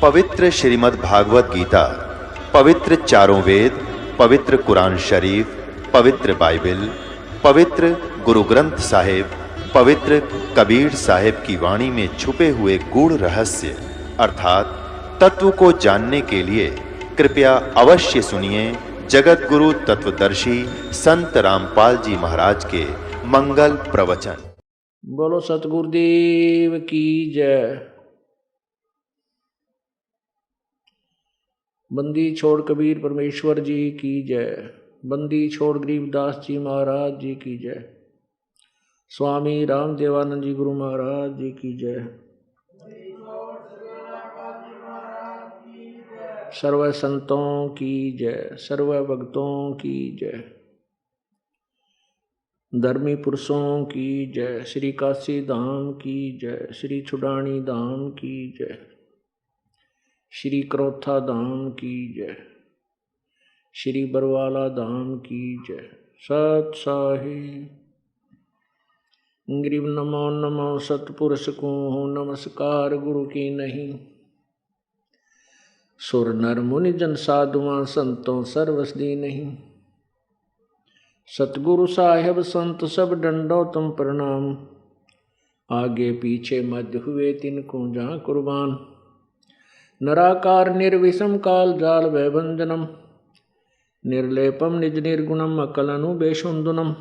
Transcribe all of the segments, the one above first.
पवित्र श्रीमद् भागवत गीता, पवित्र चारों वेद, पवित्र कुरान शरीफ, पवित्र बाइबल, पवित्र गुरु ग्रंथ साहिब, पवित्र कबीर साहिब की वाणी में छुपे हुए गूढ़ रहस्य अर्थात तत्व को जानने के लिए कृपया अवश्य सुनिए जगत गुरु तत्वदर्शी संत रामपाल जी महाराज के मंगल प्रवचन। बोलो सतगुरुदेव की जय। बंदी छोड़ कबीर परमेश्वर जी की जय। बंदी छोड़ गरीबदास जी महाराज जी की जय। स्वामी राम देवानंद जी गुरु महाराज जी की जय। सर्व संतों की जय, सर्व भक्तों की जय, धर्मी पुरुषों की जय, श्री काशी धाम की जय, श्री छुडानी धाम की जय, श्री क्रोथा धाम की जय, श्री बरवाला धाम की जय। सत साहिब ग्रीव नमो नमो सतपुरुष को नमस्कार गुरु की नहीं। सुर नर मुनि जन साधुआं संतों सर्वसदी नहीं। सतगुरु साहिब संत सब डंडो तुम प्रणाम। आगे पीछे मध्य हुए तिनको जहाँ कुर्बान। नराकार निर्विषम काल जाल वैभंजनम। निर्लेपम निज निर्गुणम अकलनु बेशुंदुनम।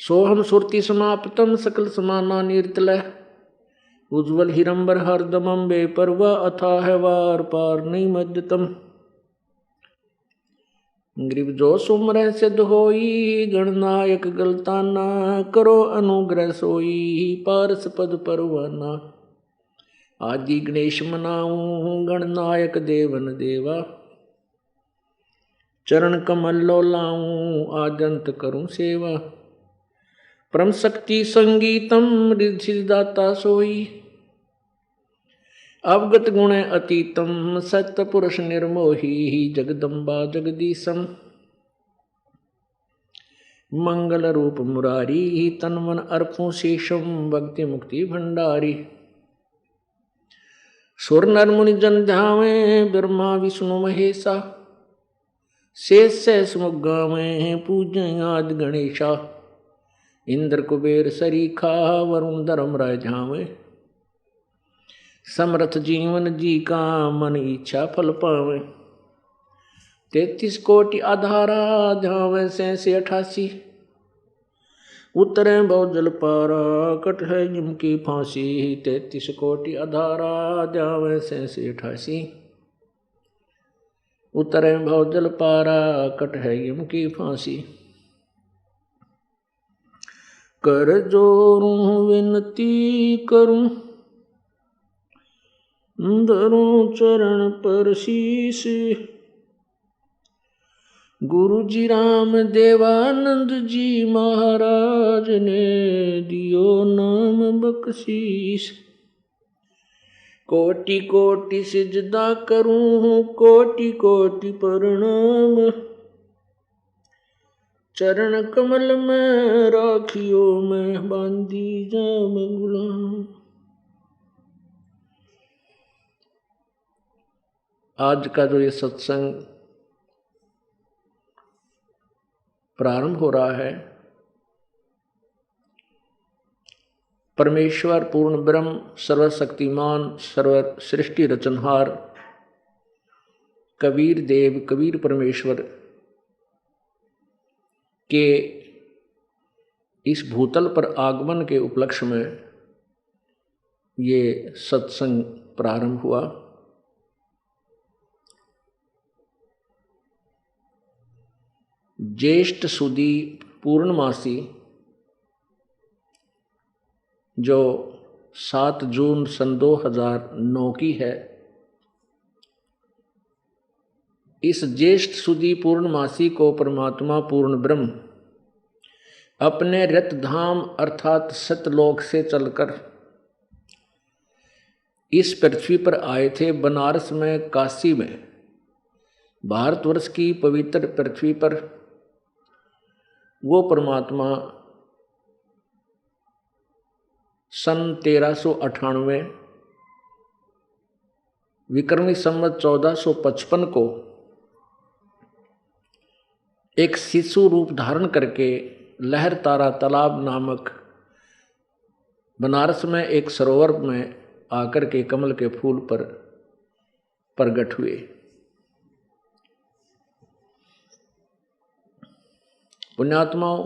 सोहम सुरति समाप्तम सकल समाना निर्तलय। उज्ज्वल हिरंबर हरदमम बेपरवा अथाह वार पार नहीं मध्यतम। ग्रीव जो सुमरह सिद्ध होई गणनायक गलताना। करो अनुग्रह सोई पारस पद परवाना। आदि गणेश मनाऊं गणनायक देवन देवा। चरण कमल लो लाऊं आद्यंत करूं सेवा। परम शक्ति संगीतम रिद्धिदाता सोई। अवगत गुण अतीतम सत्य पुरुष निर्मोही। जगदम्बा जगदीशम मंगल रूप मुरारी। तन्मन अर्पो शेषम भक्ति मुक्ति भंडारी। सुर नर मुनि जन ध्यावे ब्रह्मा विष्णु महेशा। शेष शेष मुख गावे पूजय आदि गणेशा। इंद्र कुबेर सरीखा वरुण धर्म राय झावे। समर्थ जीवन जी का मन इच्छा फल पावे। 33 कोटि आधारा झावे 88। उतरे बहुजल पारा कट है यम की फांसी। 33 कोटि आधारा जावे 88। उतरे बहुजल पारा कट है यम की फांसी। कर जोरूं विनती करूं धरूं चरण पर शीश। गुरु जी राम देवानंद जी महाराज ने दियो नाम बख्शीश। कोटि कोटि सिजदा करूं कोटि कोटि प्रणाम। चरण कमल में राखियो मैं बांधी जाम गुलाम। आज का जो ये सत्संग प्रारंभ हो रहा है, परमेश्वर पूर्ण ब्रह्म सर्वशक्तिमान सर्व सृष्टि रचनहार कबीर देव कबीर परमेश्वर के इस भूतल पर आगमन के उपलक्ष्य में ये सत्संग प्रारंभ हुआ। ज्येष्ठ सुदी पूर्णमासी जो 7 जून सन 2009 की है, इस ज्येष्ठ सुदी पूर्णमासी को परमात्मा पूर्ण ब्रह्म अपने रत धाम अर्थात सतलोक से चलकर इस पृथ्वी पर आए थे। बनारस में, काशी में भारतवर्ष की पवित्र पृथ्वी पर वो परमात्मा सन 1398 विक्रमी संवत 1455 को एक शिशु रूप धारण करके लहर तारा तालाब नामक बनारस में एक सरोवर में आकर के कमल के फूल पर प्रकट हुए। पुण्यात्माओं,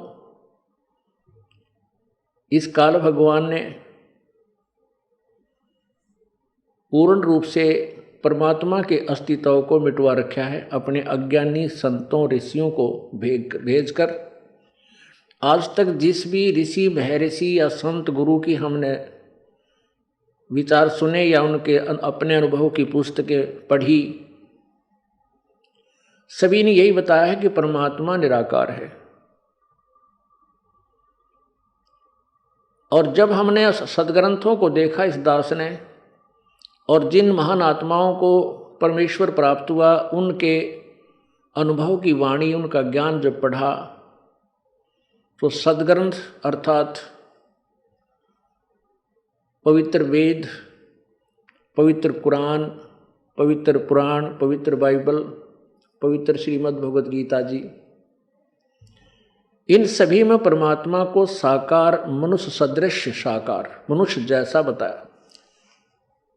इस काल भगवान ने पूर्ण रूप से परमात्मा के अस्तित्व को मिटवा रखा है। अपने अज्ञानी संतों ऋषियों को भेजकर आज तक जिस भी ऋषि महर्षि या संत गुरु की हमने विचार सुने या उनके अपने अनुभव की पुस्तकें पढ़ी, सभी ने यही बताया है कि परमात्मा निराकार है। और जब हमने सदग्रंथों को देखा इस दास ने, और जिन महान आत्माओं को परमेश्वर प्राप्त हुआ उनके अनुभव की वाणी, उनका ज्ञान जब पढ़ा, तो सदग्रंथ अर्थात पवित्र वेद, पवित्र कुरान, पवित्र पुराण, पवित्र बाइबल, पवित्र श्रीमद् भगवद गीता जी, इन सभी में परमात्मा को साकार, मनुष्य सदृश साकार, मनुष्य जैसा बताया।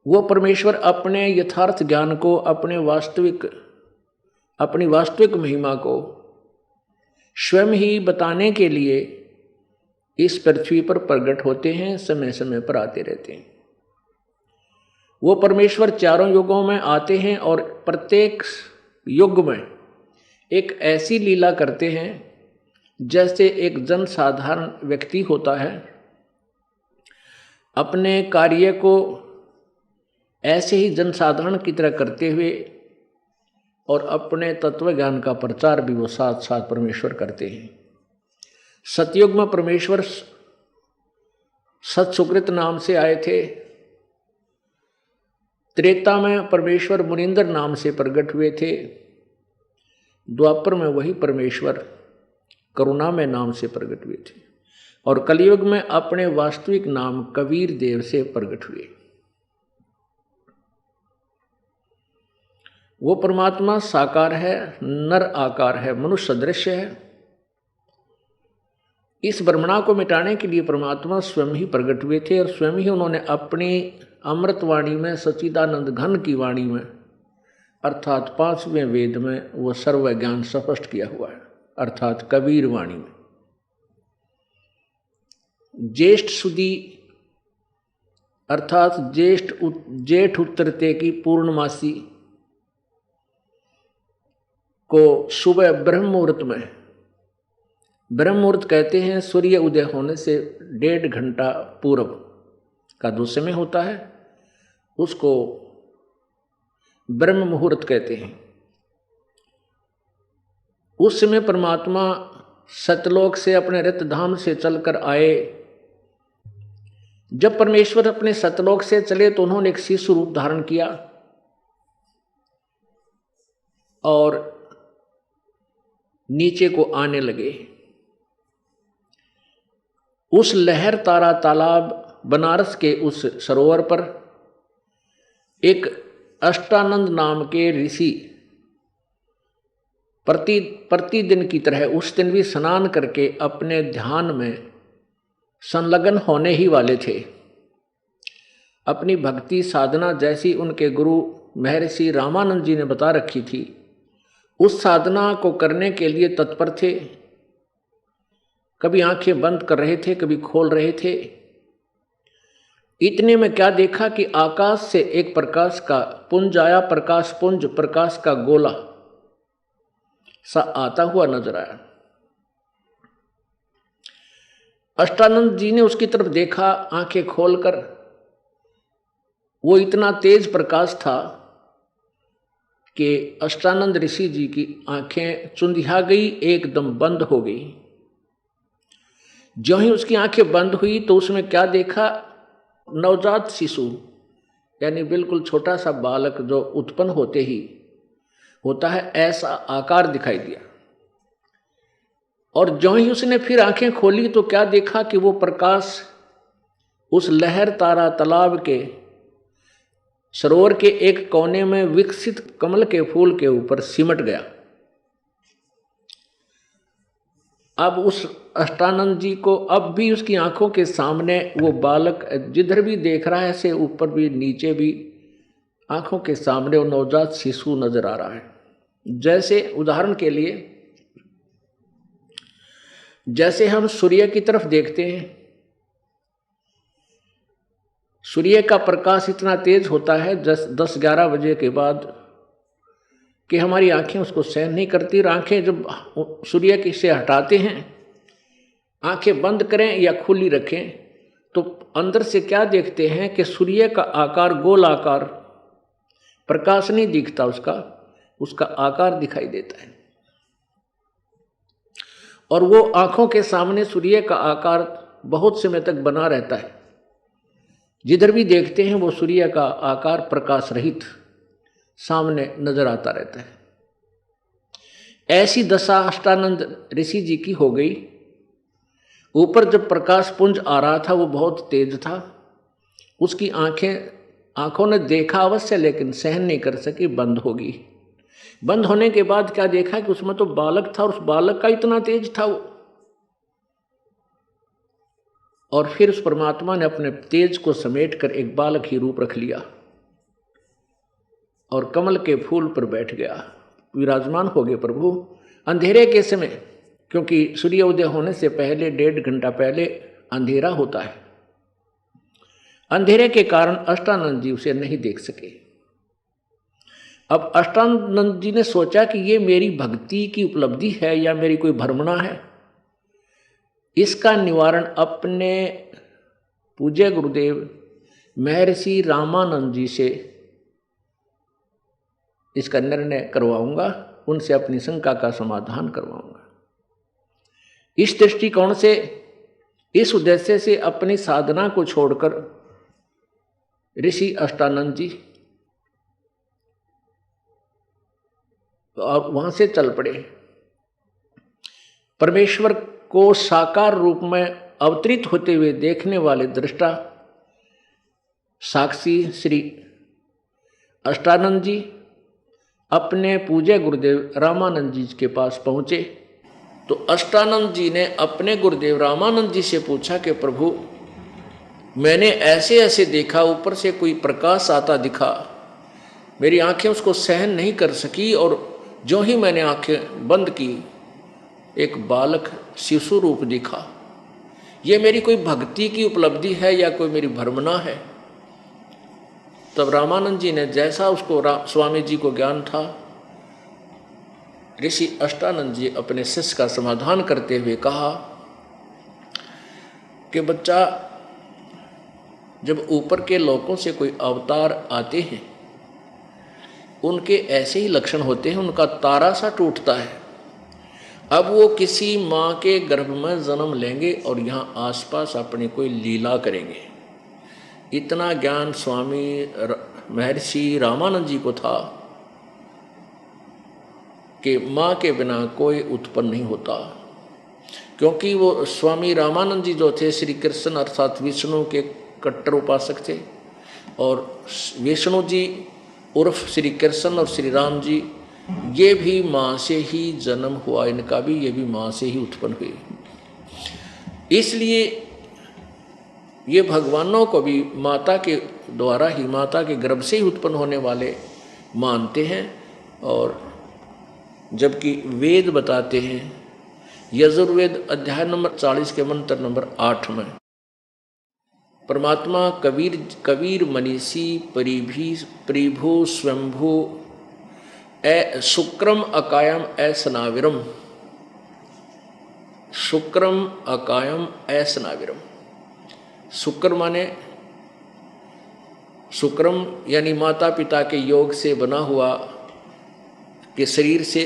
वो परमेश्वर अपने यथार्थ ज्ञान को, अपनी वास्तविक महिमा को स्वयं ही बताने के लिए इस पृथ्वी पर प्रकट होते हैं, समय समय पर आते रहते हैं। वो परमेश्वर चारों युगों में आते हैं और प्रत्येक युग में एक ऐसी लीला करते हैं जैसे एक जन साधारण व्यक्ति होता है, अपने कार्य को ऐसे ही जनसाधारण की तरह करते हुए और अपने तत्व ज्ञान का प्रचार भी वो साथ साथ परमेश्वर करते हैं। सतयुग में परमेश्वर सत्सुकृत नाम से आए थे। त्रेता में परमेश्वर मुनिंदर नाम से प्रकट हुए थे। द्वापर में वही परमेश्वर करुणा में नाम से प्रकट हुए थे। और कलयुग में अपने वास्तविक नाम कबीर देव से प्रकट हुए। वो परमात्मा साकार है, नर आकार है, मनुष्य सदृश है। इस ब्रह्मणा को मिटाने के लिए परमात्मा स्वयं ही प्रकट हुए थे और स्वयं ही उन्होंने अपनी अमृत वाणी में, सच्चिदानंद घन की वाणी में, अर्थात 5वें वेद में वो सर्व ज्ञान स्पष्ट किया हुआ है, अर्थात कबीर वाणी में। ज्येष्ठ सुदी अर्थात जेठ उत्तरते की पूर्णमासी को सुबह ब्रह्म मुहूर्त में, ब्रह्म मुहूर्त कहते हैं सूर्य उदय होने से 1.5 घंटा पूर्व का जो समय होता है उसको ब्रह्म मुहूर्त कहते हैं। उस समय परमात्मा सतलोक से अपने रत धाम से चलकर आए। जब परमेश्वर अपने सतलोक से चले तो उन्होंने एक शिशु रूप धारण किया और नीचे को आने लगे। उस लहर तारा तालाब बनारस के उस सरोवर पर एक अष्टानंद नाम के ऋषि प्रतिदिन की तरह उस दिन भी स्नान करके अपने ध्यान में संलग्न होने ही वाले थे। अपनी भक्ति साधना जैसी उनके गुरु महर्षि रामानंद जी ने बता रखी थी, उस साधना को करने के लिए तत्पर थे। कभी आंखें बंद कर रहे थे, कभी खोल रहे थे। इतने में क्या देखा कि आकाश से एक प्रकाश का पुंज आया, प्रकाश पुंज, प्रकाश का गोला सा आता हुआ नजर आया। अष्टानंद जी ने उसकी तरफ देखा आंखें खोलकर। वो इतना तेज प्रकाश था कि अष्टानंद ऋषि जी की आंखें चुंधिया गई, एकदम बंद हो गई। जो ही उसकी आंखें बंद हुई तो उसमें क्या देखा, नवजात शिशु यानी बिल्कुल छोटा सा बालक जो उत्पन्न होते ही होता है, ऐसा आकार दिखाई दिया। और ज्यों ही उसने फिर आंखें खोली तो क्या देखा कि वो प्रकाश उस लहर तारा तालाब के सरोवर के एक कोने में विकसित कमल के फूल के ऊपर सिमट गया। अब उस अष्टानंद जी को अब भी उसकी आंखों के सामने वो बालक जिधर भी देख रहा है, ऐसे ऊपर भी नीचे भी आंखों के सामने वो नवजात शिशु नजर आ रहा है। जैसे उदाहरण के लिए, जैसे हम सूर्य की तरफ देखते हैं, सूर्य का प्रकाश इतना तेज होता है 10-11 बजे के बाद कि हमारी आंखें उसको सहन नहीं करती। और आंखें जब सूर्य की से हटाते हैं, आंखें बंद करें या खुली रखें, तो अंदर से क्या देखते हैं कि सूर्य का आकार गोल आकार, प्रकाश नहीं दिखता, उसका आकार दिखाई देता है। और वो आंखों के सामने सूर्य का आकार बहुत समय तक बना रहता है। जिधर भी देखते हैं वो सूर्य का आकार प्रकाश रहित सामने नजर आता रहता है। ऐसी दशा अष्टानंद ऋषि जी की हो गई। ऊपर जब प्रकाश पुंज आ रहा था वो बहुत तेज था, उसकी आंखों ने देखा अवश्य, लेकिन सहन नहीं कर सकी, बंद होगी। बंद होने के बाद क्या देखा कि उसमें तो बालक था, और उस बालक का इतना तेज था वो। और फिर उस परमात्मा ने अपने तेज को समेटकर एक बालक ही रूप रख लिया और कमल के फूल पर बैठ गया, विराजमान हो गए प्रभु। अंधेरे के समय, क्योंकि सूर्योदय होने से पहले 1.5 घंटा पहले अंधेरा होता है, अंधेरे के कारण अष्टानंद जी उसे नहीं देख सके। अब अष्टानंद जी ने सोचा कि ये मेरी भक्ति की उपलब्धि है या मेरी कोई भ्रमणा है। इसका निवारण अपने पूज्य गुरुदेव महर्षि रामानंद जी से इसका निर्णय करवाऊंगा, उनसे अपनी शंका का समाधान करवाऊंगा। इस दृष्टिकोण से, इस उद्देश्य से अपनी साधना को छोड़कर ऋषि अष्टानंद जी और वहां से चल पड़े। परमेश्वर को साकार रूप में अवतरित होते हुए देखने वाले दृष्टा साक्षी श्री अष्टानंद जी अपने पूज्य गुरुदेव रामानंद जी के पास पहुंचे। तो अष्टानंद जी ने अपने गुरुदेव रामानंद जी से पूछा कि प्रभु, मैंने ऐसे ऐसे देखा, ऊपर से कोई प्रकाश आता दिखा, मेरी आंखें उसको सहन नहीं कर सकी, और जो ही मैंने आंखें बंद की एक बालक शिशु रूप दिखा। ये मेरी कोई भक्ति की उपलब्धि है या कोई मेरी भ्रमणा है? तब रामानंद जी ने, जैसा उसको स्वामी जी को ज्ञान था, ऋषि अष्टानंद जी अपने शिष्य का समाधान करते हुए कहा कि बच्चा, जब ऊपर के लोकों से कोई अवतार आते हैं, उनके ऐसे ही लक्षण होते हैं, उनका तारा सा टूटता है। अब वो किसी माँ के गर्भ में जन्म लेंगे और यहाँ आसपास अपनी कोई लीला करेंगे। इतना ज्ञान स्वामी महर्षि रामानंद जी को था कि माँ के बिना कोई उत्पन्न नहीं होता, क्योंकि वो स्वामी रामानंद जी जो थे श्री कृष्ण अर्थात विष्णु के कट्टर उपासक थे, और विष्णु जी उर्फ श्री कृष्ण और श्री राम जी, ये भी माँ से ही जन्म हुआ इनका भी, ये भी माँ से ही उत्पन्न हुए। इसलिए ये भगवानों को भी माता के द्वारा ही, माता के गर्भ से ही उत्पन्न होने वाले मानते हैं। और जबकि वेद बताते हैं, यजुर्वेद अध्याय नंबर 40 के मंत्र नंबर 8 में परमात्मा कबीर मनीषी परिभू स्वयंभू शुक्रम अकायम सनाविरम, शुक्रम अकायम सनाविरम। शुक्र माने शुक्रम यानी माता पिता के योग से बना हुआ, के शरीर से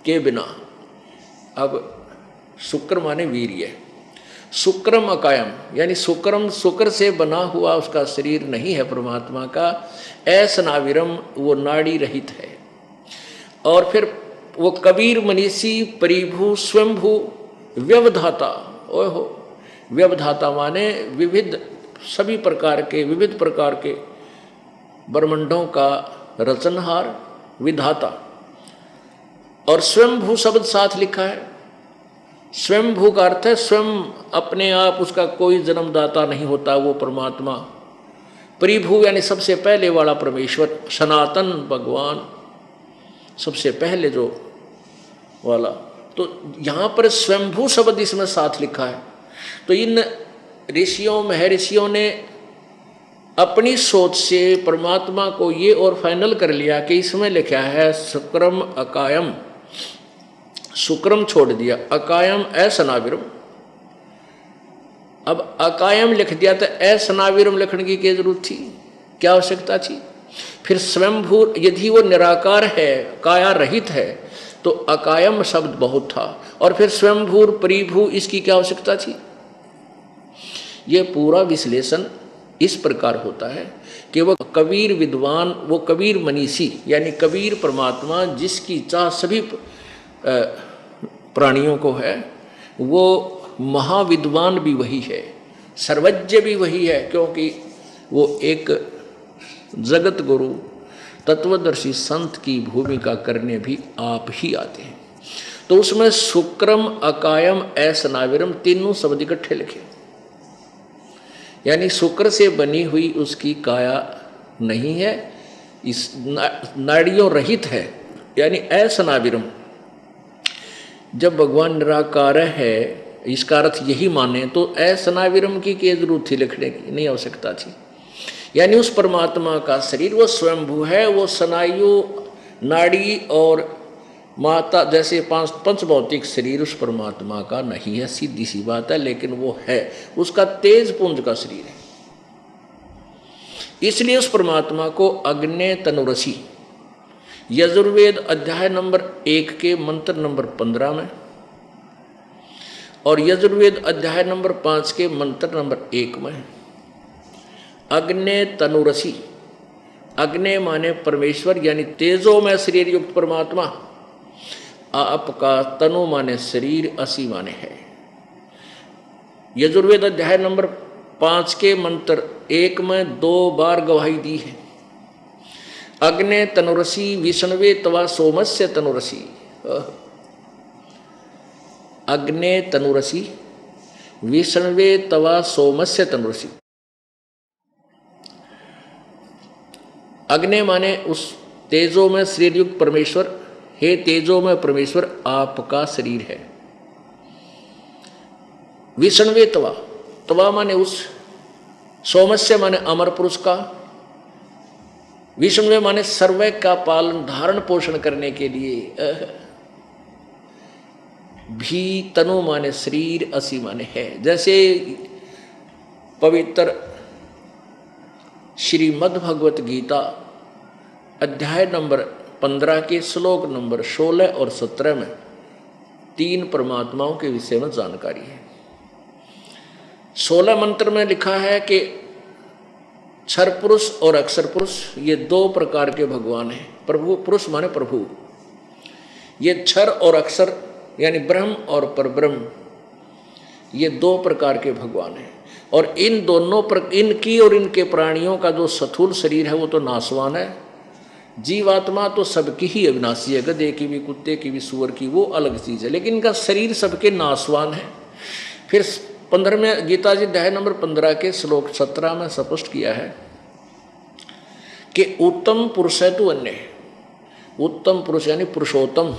के बिना। अब शुक्र माने वीर्य, शुक्रम अकायम यानी शुक्र से बना हुआ उसका शरीर नहीं है परमात्मा का। सनाविरम वो नाड़ी रहित है। और फिर वो कबीर मनीषी परिभू स्वयंभू व्यवधाता। ओहो, व्यवधाता माने विविध सभी प्रकार के विविध प्रकार के ब्रह्मांडों का रचनहार विधाता। और स्वयंभू शब्द साथ लिखा है। स्वयंभू का अर्थ है स्वयं अपने आप, उसका कोई जन्मदाता नहीं होता वो परमात्मा। परिभू यानी सबसे पहले वाला परमेश्वर, सनातन भगवान, सबसे पहले जो वाला। तो यहाँ पर स्वयंभू शब्द इसमें साथ लिखा है। तो इन ऋषियों महर्षियों ने अपनी सोच से परमात्मा को ये और फाइनल कर लिया कि इसमें लिखा है शुक्रम अकायम, शुक्रम छोड़ दिया, अकायम असनाविरम। अब अकायम लिख दिया तो असनाविरम लिखने की क्या जरूरत थी, क्या आवश्यकता थी? फिर स्वयंभू यदि वो निराकार है, काया रहित है, तो अकायम शब्द बहुत था। और फिर स्वयंभू परिभू, इसकी क्या आवश्यकता थी? ये पूरा विश्लेषण इस प्रकार होता है कि वो कबीर विद्वान, वो कबीर मनीषी यानी कबीर परमात्मा जिसकी चाह सभी प्राणियों को है, वो महाविद्वान भी वही है, सर्वज्ञ भी वही है, क्योंकि वो एक जगत गुरु तत्वदर्शी संत की भूमिका करने भी आप ही आते हैं। तो उसमें शुक्रम अकायम असनाविरम तीनों शब्द इकट्ठे लिखे, यानी शुक्र से बनी हुई उसकी काया नहीं है, इस नाड़ियों रहित है, यानी असनाविरम। जब भगवान निराकार है, इसका अर्थ यही माने तो असनाविरम की क्या जरूरत थी लिखने की, नहीं आवश्यकता थी। यानी उस परमात्मा का शरीर वो स्वयंभू है, वो स्नायु नाड़ी और माता जैसे पंच भौतिक शरीर उस परमात्मा का नहीं है, सीधी सी बात है, लेकिन वो है, उसका तेज पुंज का शरीर है। इसलिए उस परमात्मा को अग्ने तनुरसी यजुर्वेद अध्याय नंबर 1 के मंत्र नंबर 15 में और यजुर्वेद अध्याय नंबर 5 के मंत्र नंबर 1 में अग्ने तनुरसी, अग्ने माने परमेश्वर यानी तेजो में शरीर युक्त परमात्मा, आपका तनु माने शरीर, असी माने है। यजुर्वेद अध्याय नंबर 5 के मंत्र 1 में 2 बार गवाही दी है, अग्ने तनुरसी विष्णवे तवा सोमस्य तनुरसी। अग्ने तनुरसी विष्णवे तवा सोमस्य तनुरसी। अग्नि माने उस तेजो में शरीर युक्त परमेश्वर, हे तेजो में परमेश्वर आपका शरीर है। विष्णवे तवा, तवा माने उस, सोमस्य माने अमर पुरुष का, विष्णवे माने सर्व का पालन धारण पोषण करने के लिए, भी तनु माने शरीर, असी माने है। जैसे पवित्र श्रीमद् भगवत गीता अध्याय नंबर 15 के श्लोक नंबर 16 और 17 में 3 परमात्माओं के विषय में जानकारी है। 16 मंत्र में लिखा है कि क्षर पुरुष और अक्षर पुरुष ये 2 प्रकार के भगवान हैं। प्रभु पुरुष माने प्रभु, ये क्षर और अक्षर यानी ब्रह्म और परब्रह्म, ये 2 प्रकार के भगवान हैं। और इन दोनों इनकी और इनके प्राणियों का जो स्थूल शरीर है वो तो नाशवान है, जीवात्मा तो सबकी ही अविनाशी है, गधे की भी, कुत्ते की भी, सूअर की, वो अलग चीज़ है, लेकिन इनका शरीर सबके नाशवान है। फिर 15वें गीता जी अध्याय नंबर 15 के श्लोक 17 में स्पष्ट किया है कि उत्तम पुरुष है तो अन्य, उत्तम पुरुष यानी पुरुषोत्तम,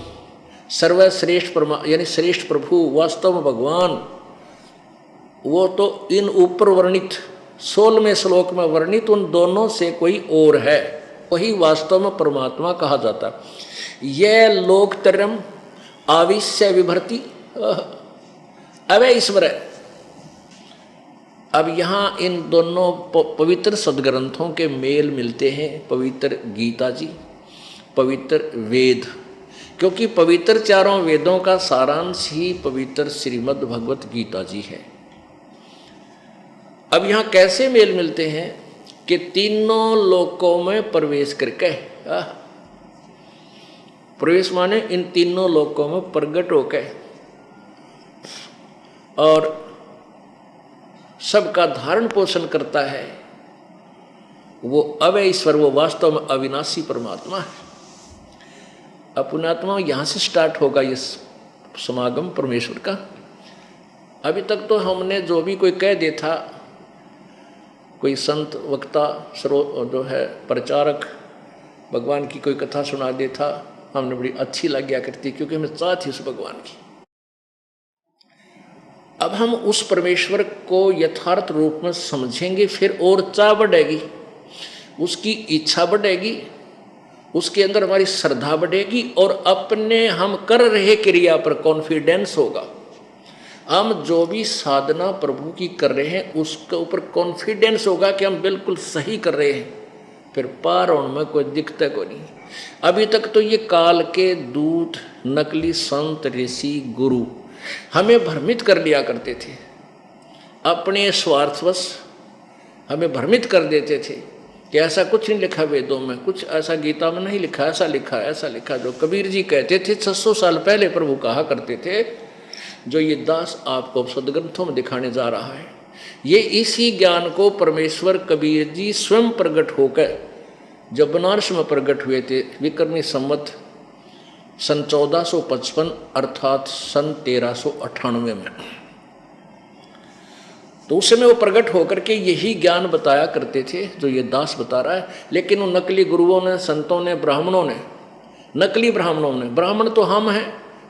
सर्वश्रेष्ठ यानी श्रेष्ठ प्रभु, वास्तव में भगवान, वो तो इन ऊपर वर्णित 16वें श्लोक में वर्णित उन दोनों से कोई और है, वही वास्तव में परमात्मा कहा जाता। यह लोकतरम आविश्य विभर्ति अवय ईश्वर है। अब यहाँ इन दोनों पवित्र सदग्रंथों के मेल मिलते हैं, पवित्र गीता जी, पवित्र वेद, क्योंकि पवित्र चारों वेदों का सारांश ही पवित्र श्रीमद् भगवत गीता जी है। अब यहाँ कैसे मेल मिलते हैं कि तीनों लोकों में प्रवेश करके प्रवेश माने इन तीनों लोकों में प्रकट होकर और सबका धारण पोषण करता है, वो अव्यय ईश्वर, वो वास्तव में अविनाशी परमात्मा है। अपनात्मा यहाँ से स्टार्ट होगा ये समागम परमेश्वर का। अभी तक तो हमने जो भी कोई कह दे था, कोई संत वक्ता जो है प्रचारक भगवान की कोई कथा सुना दे था, हमने बड़ी अच्छी लग गया करती, क्योंकि हमें चाह थी उस भगवान की। अब हम उस परमेश्वर को यथार्थ रूप में समझेंगे, फिर और चाह बढ़ेगी, उसकी इच्छा बढ़ेगी, उसके अंदर हमारी श्रद्धा बढ़ेगी और अपने हम कर रहे क्रिया पर कॉन्फिडेंस होगा। हम जो भी साधना प्रभु की कर रहे हैं उसके ऊपर कॉन्फिडेंस होगा कि हम बिल्कुल सही कर रहे हैं, फिर पार होने में कोई दिक्कत को नहीं। अभी तक तो ये काल के दूत, नकली संत, ऋषि, गुरु हमें भ्रमित कर लिया करते थे, अपने स्वार्थवश हमें भ्रमित कर देते थे कि ऐसा कुछ नहीं लिखा वेदों में, कुछ ऐसा गीता में नहीं लिखा, ऐसा लिखा, ऐसा लिखा। जो कबीर जी कहते थे 600 साल पहले प्रभु कहा करते थे, जो ये दास आपको सदग्रंथों में दिखाने जा रहा है, ये इसी ज्ञान को परमेश्वर कबीर जी स्वयं प्रकट होकर जब बनारस में प्रकट हुए थे विक्रमी संवत सन 1455 अर्थात सन 1398 में, तो उस समय वो प्रकट होकर के यही ज्ञान बताया करते थे जो ये दास बता रहा है। लेकिन उन नकली गुरुओं ने, संतों ने, ब्राह्मणों ने, नकली ब्राह्मणों ने, ब्राह्मण तो हम हैं,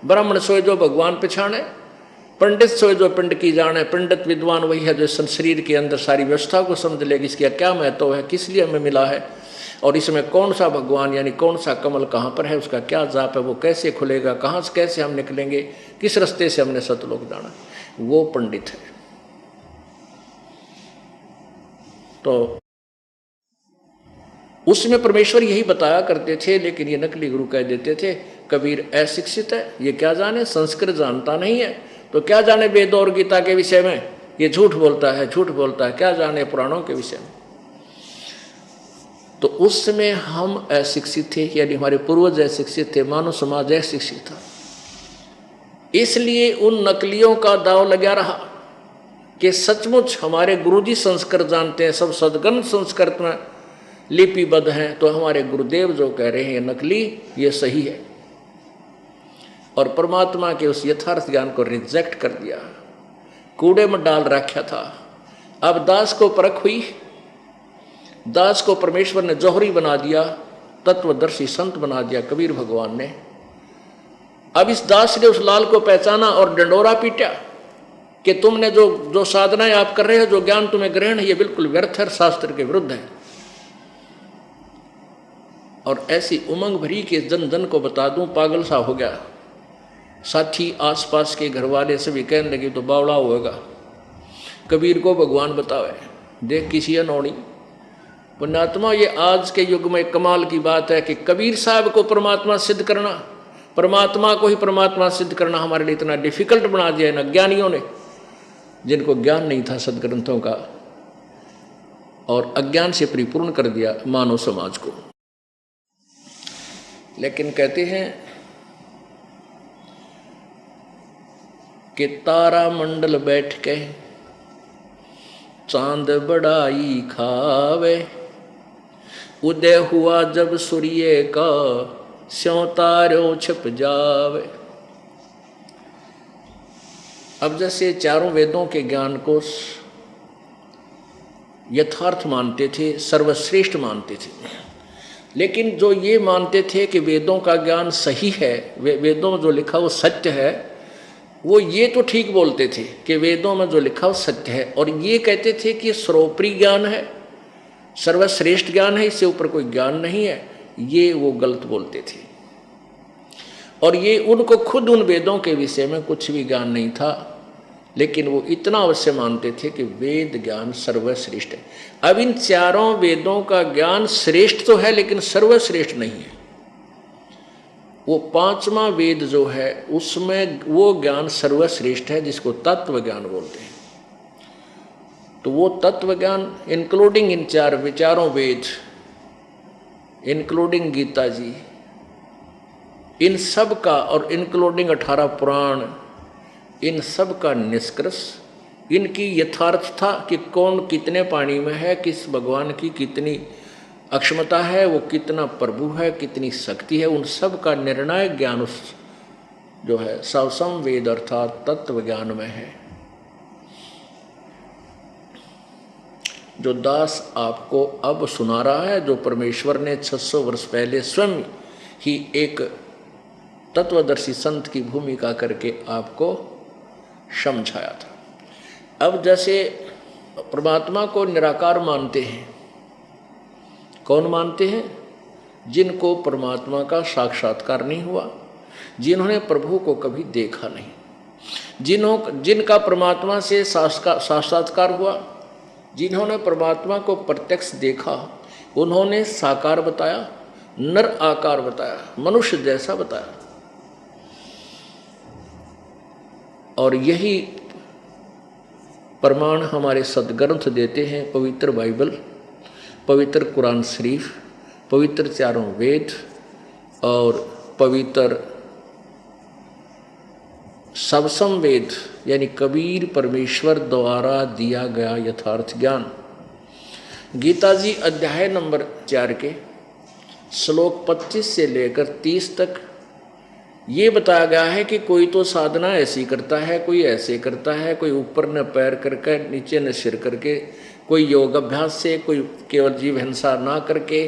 ब्राह्मण सोए जो भगवान पहचाने, पंडित सोए जो पिंड की जाने। पंडित विद्वान वही है जो शरीर के अंदर सारी व्यवस्था को समझ लेगी, इसका क्या महत्व है, किस लिए हमें मिला है, और इसमें कौन सा भगवान यानी कौन सा कमल कहाँ पर है, उसका क्या जाप है, वो कैसे खुलेगा, कहाँ से कैसे हम निकलेंगे, किस रास्ते से हमने सतलोक जाना, वो पंडित है। तो उसमें परमेश्वर यही बताया करते थे, लेकिन ये नकली गुरु कह देते थे कबीर अशिक्षित है, ये क्या जाने, संस्कृत जानता नहीं है, तो क्या जाने वेद और गीता के विषय में, ये झूठ बोलता है, झूठ बोलता है, क्या जाने पुराणों के विषय में। तो उस समय हम अशिक्षित थे, यानी हमारे पूर्वज अशिक्षित थे, मानव समाज अशिक्षित था, इसलिए उन नकलियों का दाव लगा रहा कि सचमुच हमारे गुरुजी संस्कृत जानते हैं, सब सदग्रंथ संस्कृत में लिपिबद्ध हैं, तो हमारे गुरुदेव जो कह रहे हैं नकली, ये सही है। और परमात्मा के उस यथार्थ ज्ञान को रिजेक्ट कर दिया, कूड़े में डाल रखा था। अब दास को परख हुई, दास को परमेश्वर ने जौहरी बना दिया, तत्वदर्शी संत बना दिया कबीर भगवान ने। अब इस दास ने उस लाल को पहचाना और डंडोरा पीटा कि तुमने जो साधनाएं आप कर रहे हो, जो ज्ञान तुम्हें ग्रहण है, ये बिल्कुल व्यर्थ है, शास्त्र के विरुद्ध है। और ऐसी उमंग भरी कि जन जन को बता दूं, पागल सा हो गया। साथी आसपास के घर वाले सभी कहने लगे तो बावड़ा होगा, कबीर को भगवान बतावे, देख किसी अनोनी। पुण्यात्मा, ये आज के युग में कमाल की बात है कि कबीर साहब को परमात्मा सिद्ध करना, परमात्मा को ही परमात्मा सिद्ध करना हमारे लिए इतना डिफिकल्ट बना दिया है ना ज्ञानियों ने, जिनको ज्ञान नहीं था सदग्रंथों का, और अज्ञान से परिपूर्ण कर दिया मानव समाज को। लेकिन कहते हैं कि तारा मंडल बैठ के चांद बड़ाई खावे, उदय हुआ जब सूर्य का स्यों तारों छिप जावे। अब जैसे चारों वेदों के ज्ञान को यथार्थ मानते थे, सर्वश्रेष्ठ मानते थे, लेकिन जो ये मानते थे कि वेदों का ज्ञान सही है, वेदों में जो लिखा वो सत्य है, वो ये तो ठीक बोलते थे कि वेदों में जो लिखा वो सत्य है, और ये कहते थे कि सर्वोपरि ज्ञान है, सर्वश्रेष्ठ ज्ञान है, इससे ऊपर कोई ज्ञान नहीं है। ये वो गलत बोलते थे, और ये उनको खुद उन वेदों के विषय में कुछ भी ज्ञान नहीं था, लेकिन वो इतना अवश्य मानते थे कि वेद ज्ञान सर्वश्रेष्ठ है। अब इन चारों वेदों का ज्ञान श्रेष्ठ तो है, लेकिन सर्वश्रेष्ठ नहीं है। वो पांचवा वेद जो है उसमें वो ज्ञान सर्वश्रेष्ठ है, जिसको तत्व ज्ञान बोलते हैं। तो वो तत्व ज्ञान इंक्लूडिंग इन चार विचारों वेद, इंक्लूडिंग गीता जी, इन सब का और इंक्लूडिंग 18 पुराण, इन सब का निष्कर्ष इनकी यथार्थता कि कौन कितने पानी में है, किस भगवान की कितनी अक्षमता है, वो कितना प्रभु है, कितनी शक्ति है, उन सब का निर्णायक ज्ञान उस जो है सवसम वेद अर्थात तत्व ज्ञान में है। जो दास आपको अब सुना रहा है, जो परमेश्वर ने 600 वर्ष पहले स्वयं ही एक तत्वदर्शी संत की भूमिका करके आपको समझाया था। अब जैसे परमात्मा को निराकार मानते हैं, कौन मानते हैं? जिनको परमात्मा का साक्षात्कार नहीं हुआ, जिन्होंने प्रभु को कभी देखा नहीं, जिनका परमात्मा से साक्षात्कार हुआ, जिन्होंने परमात्मा को प्रत्यक्ष देखा, उन्होंने साकार बताया, नर आकार बताया, मनुष्य जैसा बताया। और यही प्रमाण हमारे सदग्रंथ देते हैं, पवित्र बाइबल, पवित्र कुरान शरीफ, पवित्र चारों वेद और पवित्र सवसम वेद, यानी कबीर परमेश्वर द्वारा दिया गया यथार्थ ज्ञान। गीता जी अध्याय नंबर 4 के श्लोक 25 से लेकर 30 तक ये बताया गया है कि कोई तो साधना ऐसी करता है, कोई ऐसे करता है, कोई ऊपर न पैर करके नीचे न सिर करके, कोई योग अभ्यास से, कोई केवल जीव हिंसा ना करके,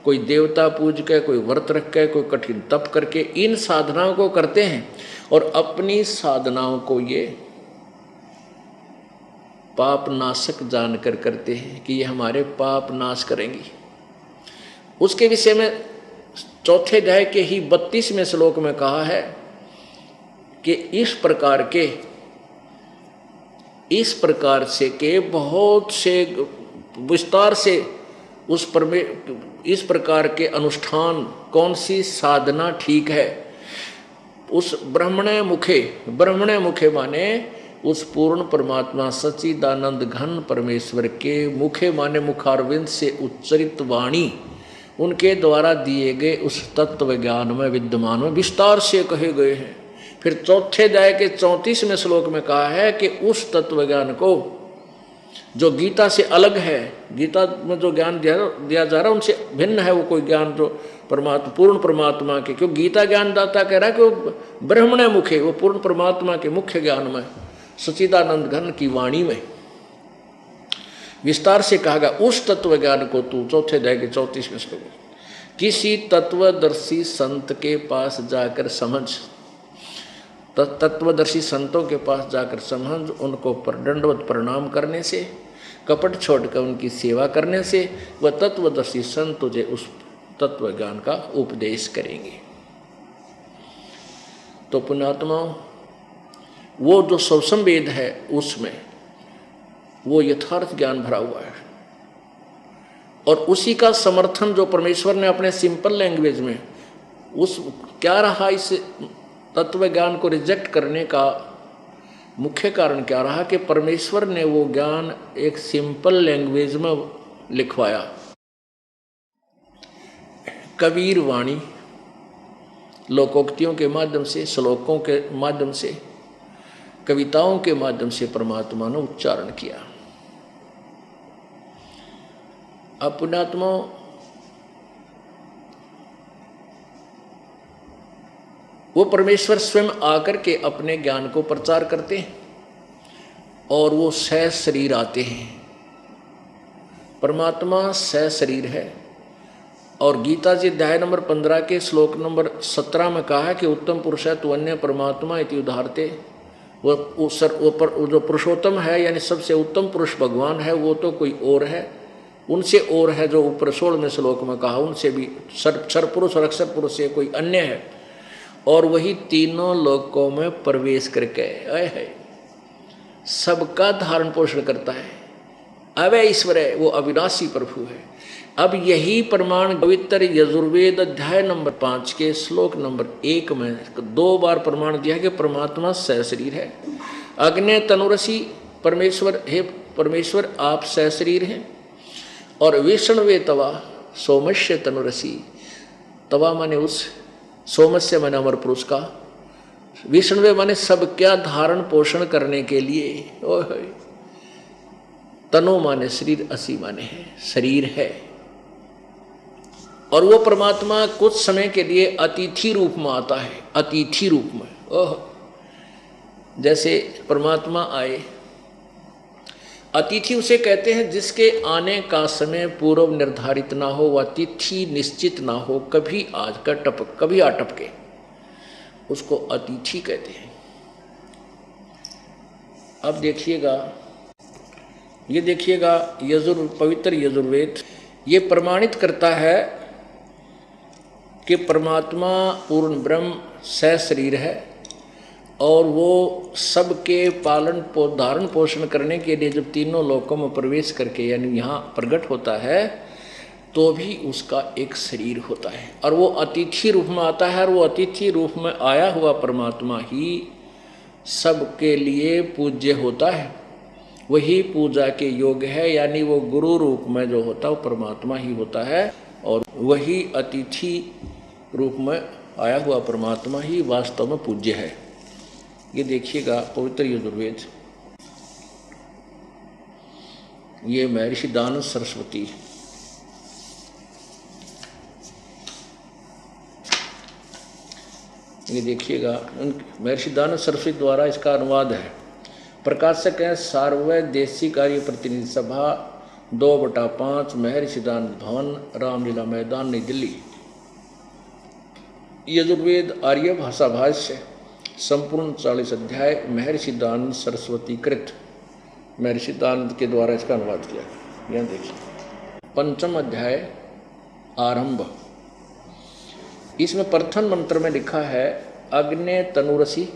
कोई देवता पूज के, कोई व्रत रख के, कोई कठिन तप करके इन साधनाओं को करते हैं और अपनी साधनाओं को ये पाप नाशक जानकर करते हैं कि ये हमारे पाप नाश करेंगी। उसके विषय में चौथे अध्याय के ही 32वें श्लोक में कहा है कि इस प्रकार से के बहुत से विस्तार से इस प्रकार के अनुष्ठान, कौन सी साधना ठीक है, उस ब्रह्मणे मुखे माने उस पूर्ण परमात्मा सच्चिदानंद घन परमेश्वर के मुखे माने मुखारविंद से उच्चरित वाणी, उनके द्वारा दिए गए उस तत्व ज्ञान में विद्यमान में विस्तार से कहे गए हैं। फिर चौथे अध्याय के 34वें श्लोक में कहा है कि उस तत्व ज्ञान को जो गीता से अलग है, गीता में जो ज्ञान दिया जा रहा है उनसे भिन्न है वो कोई ज्ञान जो पूर्ण परमात्मा के, क्योंकि गीता ज्ञानदाता कह रहा है कि वो ब्रह्मणे मुखे, वो पूर्ण परमात्मा के मुख्य ज्ञान में सच्चिदानंद घन की वाणी में विस्तार से कहा गया उस तत्व ज्ञान को तू, चौथे अध्याय के 34वें श्लोक, किसी तत्वदर्शी संत के पास जाकर समझ, तत्वदर्शी संतों के पास जाकर समझ, उनको दंडवत प्रणाम करने से, कपट छोड़कर उनकी सेवा करने से वह तत्वदर्शी संत तुझे उस तत्व ज्ञान का उपदेश करेंगे। तो पुण्यात्माओं, वो जो सवसम वेद है उसमें वो यथार्थ ज्ञान भरा हुआ है और उसी का समर्थन जो परमेश्वर ने अपने सिंपल लैंग्वेज में उस क्या रहा, इस तत्व ज्ञान को रिजेक्ट करने का मुख्य कारण क्या रहा कि परमेश्वर ने वो ज्ञान एक सिंपल लैंग्वेज में लिखवाया। कबीर वाणी, लोकोक्तियों के माध्यम से, श्लोकों के माध्यम से, कविताओं के माध्यम से परमात्मा ने उच्चारण किया। अब पुण्यात्मा, वो परमेश्वर स्वयं आकर के अपने ज्ञान को प्रचार करते हैं और वो सह शरीर आते हैं। परमात्मा सह शरीर है और गीता जी अध्याय नंबर 15 के श्लोक नंबर 17 में कहा है कि उत्तम पुरुष है तो अन्य परमात्मा इति उदाहरते, वो जो पुरुषोत्तम है यानी सबसे उत्तम पुरुष भगवान है वो तो कोई और है, उनसे और है जो ऊपर 16वें श्लोक में कहा, उनसे भी क्षर पुरुष और अक्षर पुरुष से कोई अन्य है और वही तीनों लोकों में प्रवेश करके है, सबका धारण पोषण करता है, अवय ईश्वर है, वो अविनाशी प्रभु है। अब यही प्रमाण पवित्र यजुर्वेद अध्याय नंबर 5 के श्लोक नंबर 1 में 2 बार प्रमाण दिया कि परमात्मा सहशरीर है। अग्नि तनुरसी परमेश्वर, हे परमेश्वर आप सहशरीर हैं, और विष्णुवे तवा सोमश्य तनुरसी, तवा माने उस सोमस्य माने अमर पुरुष का, विष्णुवे माने सब क्या धारण पोषण करने के लिए, तनो माने शरीर, असी माने है शरीर है। और वो परमात्मा कुछ समय के लिए अतिथि रूप में आता है, अतिथि रूप में। ओह, जैसे परमात्मा आए, अतिथि उसे कहते हैं जिसके आने का समय पूर्व निर्धारित ना हो, वह तिथि निश्चित ना हो, कभी आज का टपक कभी अटपके, उसको अतिथि कहते हैं। अब देखिएगा, ये देखिएगा पवित्र यजुर्वेद ये प्रमाणित करता है कि परमात्मा पूर्ण ब्रह्म सशरीर है और वो सबके पालन धारण पोषण करने के लिए जब तीनों लोकों में प्रवेश करके यानी यहाँ प्रकट होता है तो भी उसका एक शरीर होता है और वो अतिथि रूप में आता है। और वो अतिथि रूप में आया हुआ परमात्मा ही सबके लिए पूज्य होता है, वही पूजा के योग्य है। यानी वो गुरु रूप में जो होता है वो परमात्मा ही होता है और वही अतिथि रूप में आया हुआ परमात्मा ही वास्तव में पूज्य है। ये देखिएगा पवित्र यजुर्वेद, ये महर्षि दानव सरस्वती, ये देखिएगा महर्षि दानव सरस्वती द्वारा इसका अनुवाद है। प्रकाशक है सार्वदेशी कार्य प्रतिनिधि सभा 2/5 महर्षि दानव भवन, रामलीला मैदान, नई दिल्ली। यजुर्वेद आर्य भाषा भाष्य संपूर्ण 40 अध्याय महर्षि दानव सरस्वती कृत, महर्षि दानव के द्वारा इसका अनुवाद किया। यहाँ देखिए 5वां अध्याय आरंभ, इसमें प्रथम मंत्र में लिखा है अग्ने तनुरसी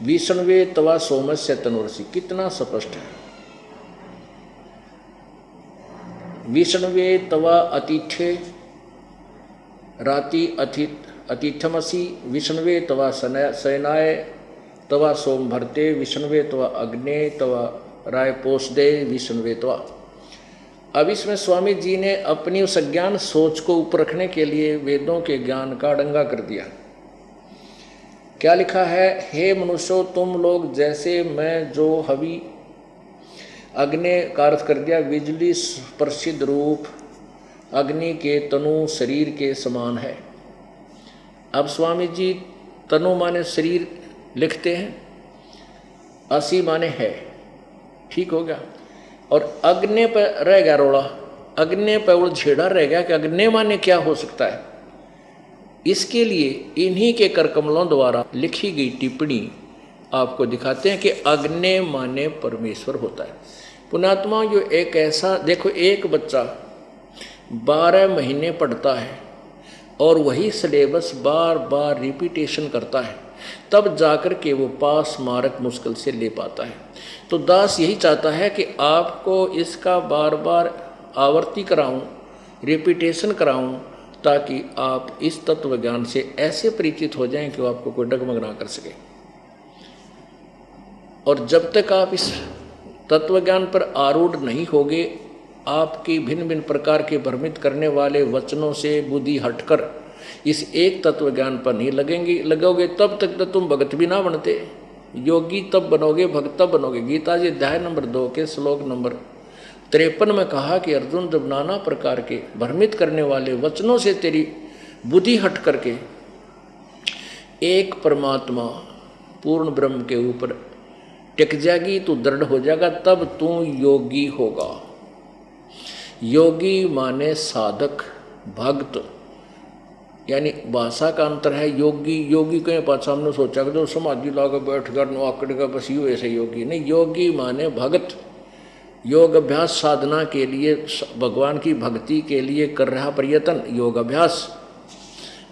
विष्णवे तवा सोमस्य तनुरसी। कितना स्पष्ट है, विष्णवे तवा अतिथ्ये राति अतिथमसी, विष्णवे तवा शयनाय तवा सोम भरते, विष्णवे तवा अग्ने तवा राय पोषदे, विष्णवे तवा। अब इसमें स्वामी जी ने अपनी उस अज्ञान सोच को ऊपर रखने के लिए वेदों के ज्ञान का डंगा कर दिया। क्या लिखा है, हे मनुष्यों तुम लोग जैसे मैं जो हवि अग्नि का अर्थ कर दिया बिजली प्रसिद्ध रूप अग्नि के तनु शरीर के समान है। अब स्वामी जी तनु माने शरीर लिखते हैं, असी माने है, ठीक हो गया। और अग्नि पर रह गया रोड़ा, अग्नि पर वो छेड़ा रह गया कि अग्नि माने क्या हो सकता है। इसके लिए इन्हीं के करकमलों द्वारा लिखी गई टिप्पणी आपको दिखाते हैं कि अग्नि माने परमेश्वर होता है। पुण्यात्मा जो एक ऐसा देखो, एक बच्चा 12 महीने पढ़ता है और वही सिलेबस बार बार रिपीटेशन करता है, तब जाकर के वो पास मार्क मुश्किल से ले पाता है। तो दास यही चाहता है कि आपको इसका बार बार आवर्ती कराऊं, रिपीटेशन कराऊं, ताकि आप इस तत्व ज्ञान से ऐसे परिचित हो जाएं कि वो आपको कोई डगमग ना कर सके। और जब तक आप इस तत्व ज्ञान पर आरूढ़ नहीं होगे, आपकी भिन्न भिन्न प्रकार के भ्रमित करने वाले वचनों से बुद्धि हटकर इस एक तत्व ज्ञान पर नहीं लगोगे, तब तक तो तुम भगत भी ना बनते। योगी तब बनोगे, भक्त तब बनोगे। गीता जी अध्याय नंबर 2 के श्लोक नंबर 53 में कहा कि अर्जुन जब नाना प्रकार के भ्रमित करने वाले वचनों से तेरी बुद्धि हट करके एक परमात्मा पूर्ण ब्रह्म के ऊपर टिक जाएगी, तू दृढ़ हो जाएगा, तब तू योगी होगा। योगी माने साधक, भक्त, यानी भाषा का अंतर है। योगी के पास हमने सोचा कि जो समाधि लाकर बैठ कर आकड़ का बस यूँ ऐसे योगी नहीं। योगी माने भगत, योग अभ्यास साधना के लिए, भगवान की भक्ति के लिए कर रहा प्रयत्न, योग अभ्यास।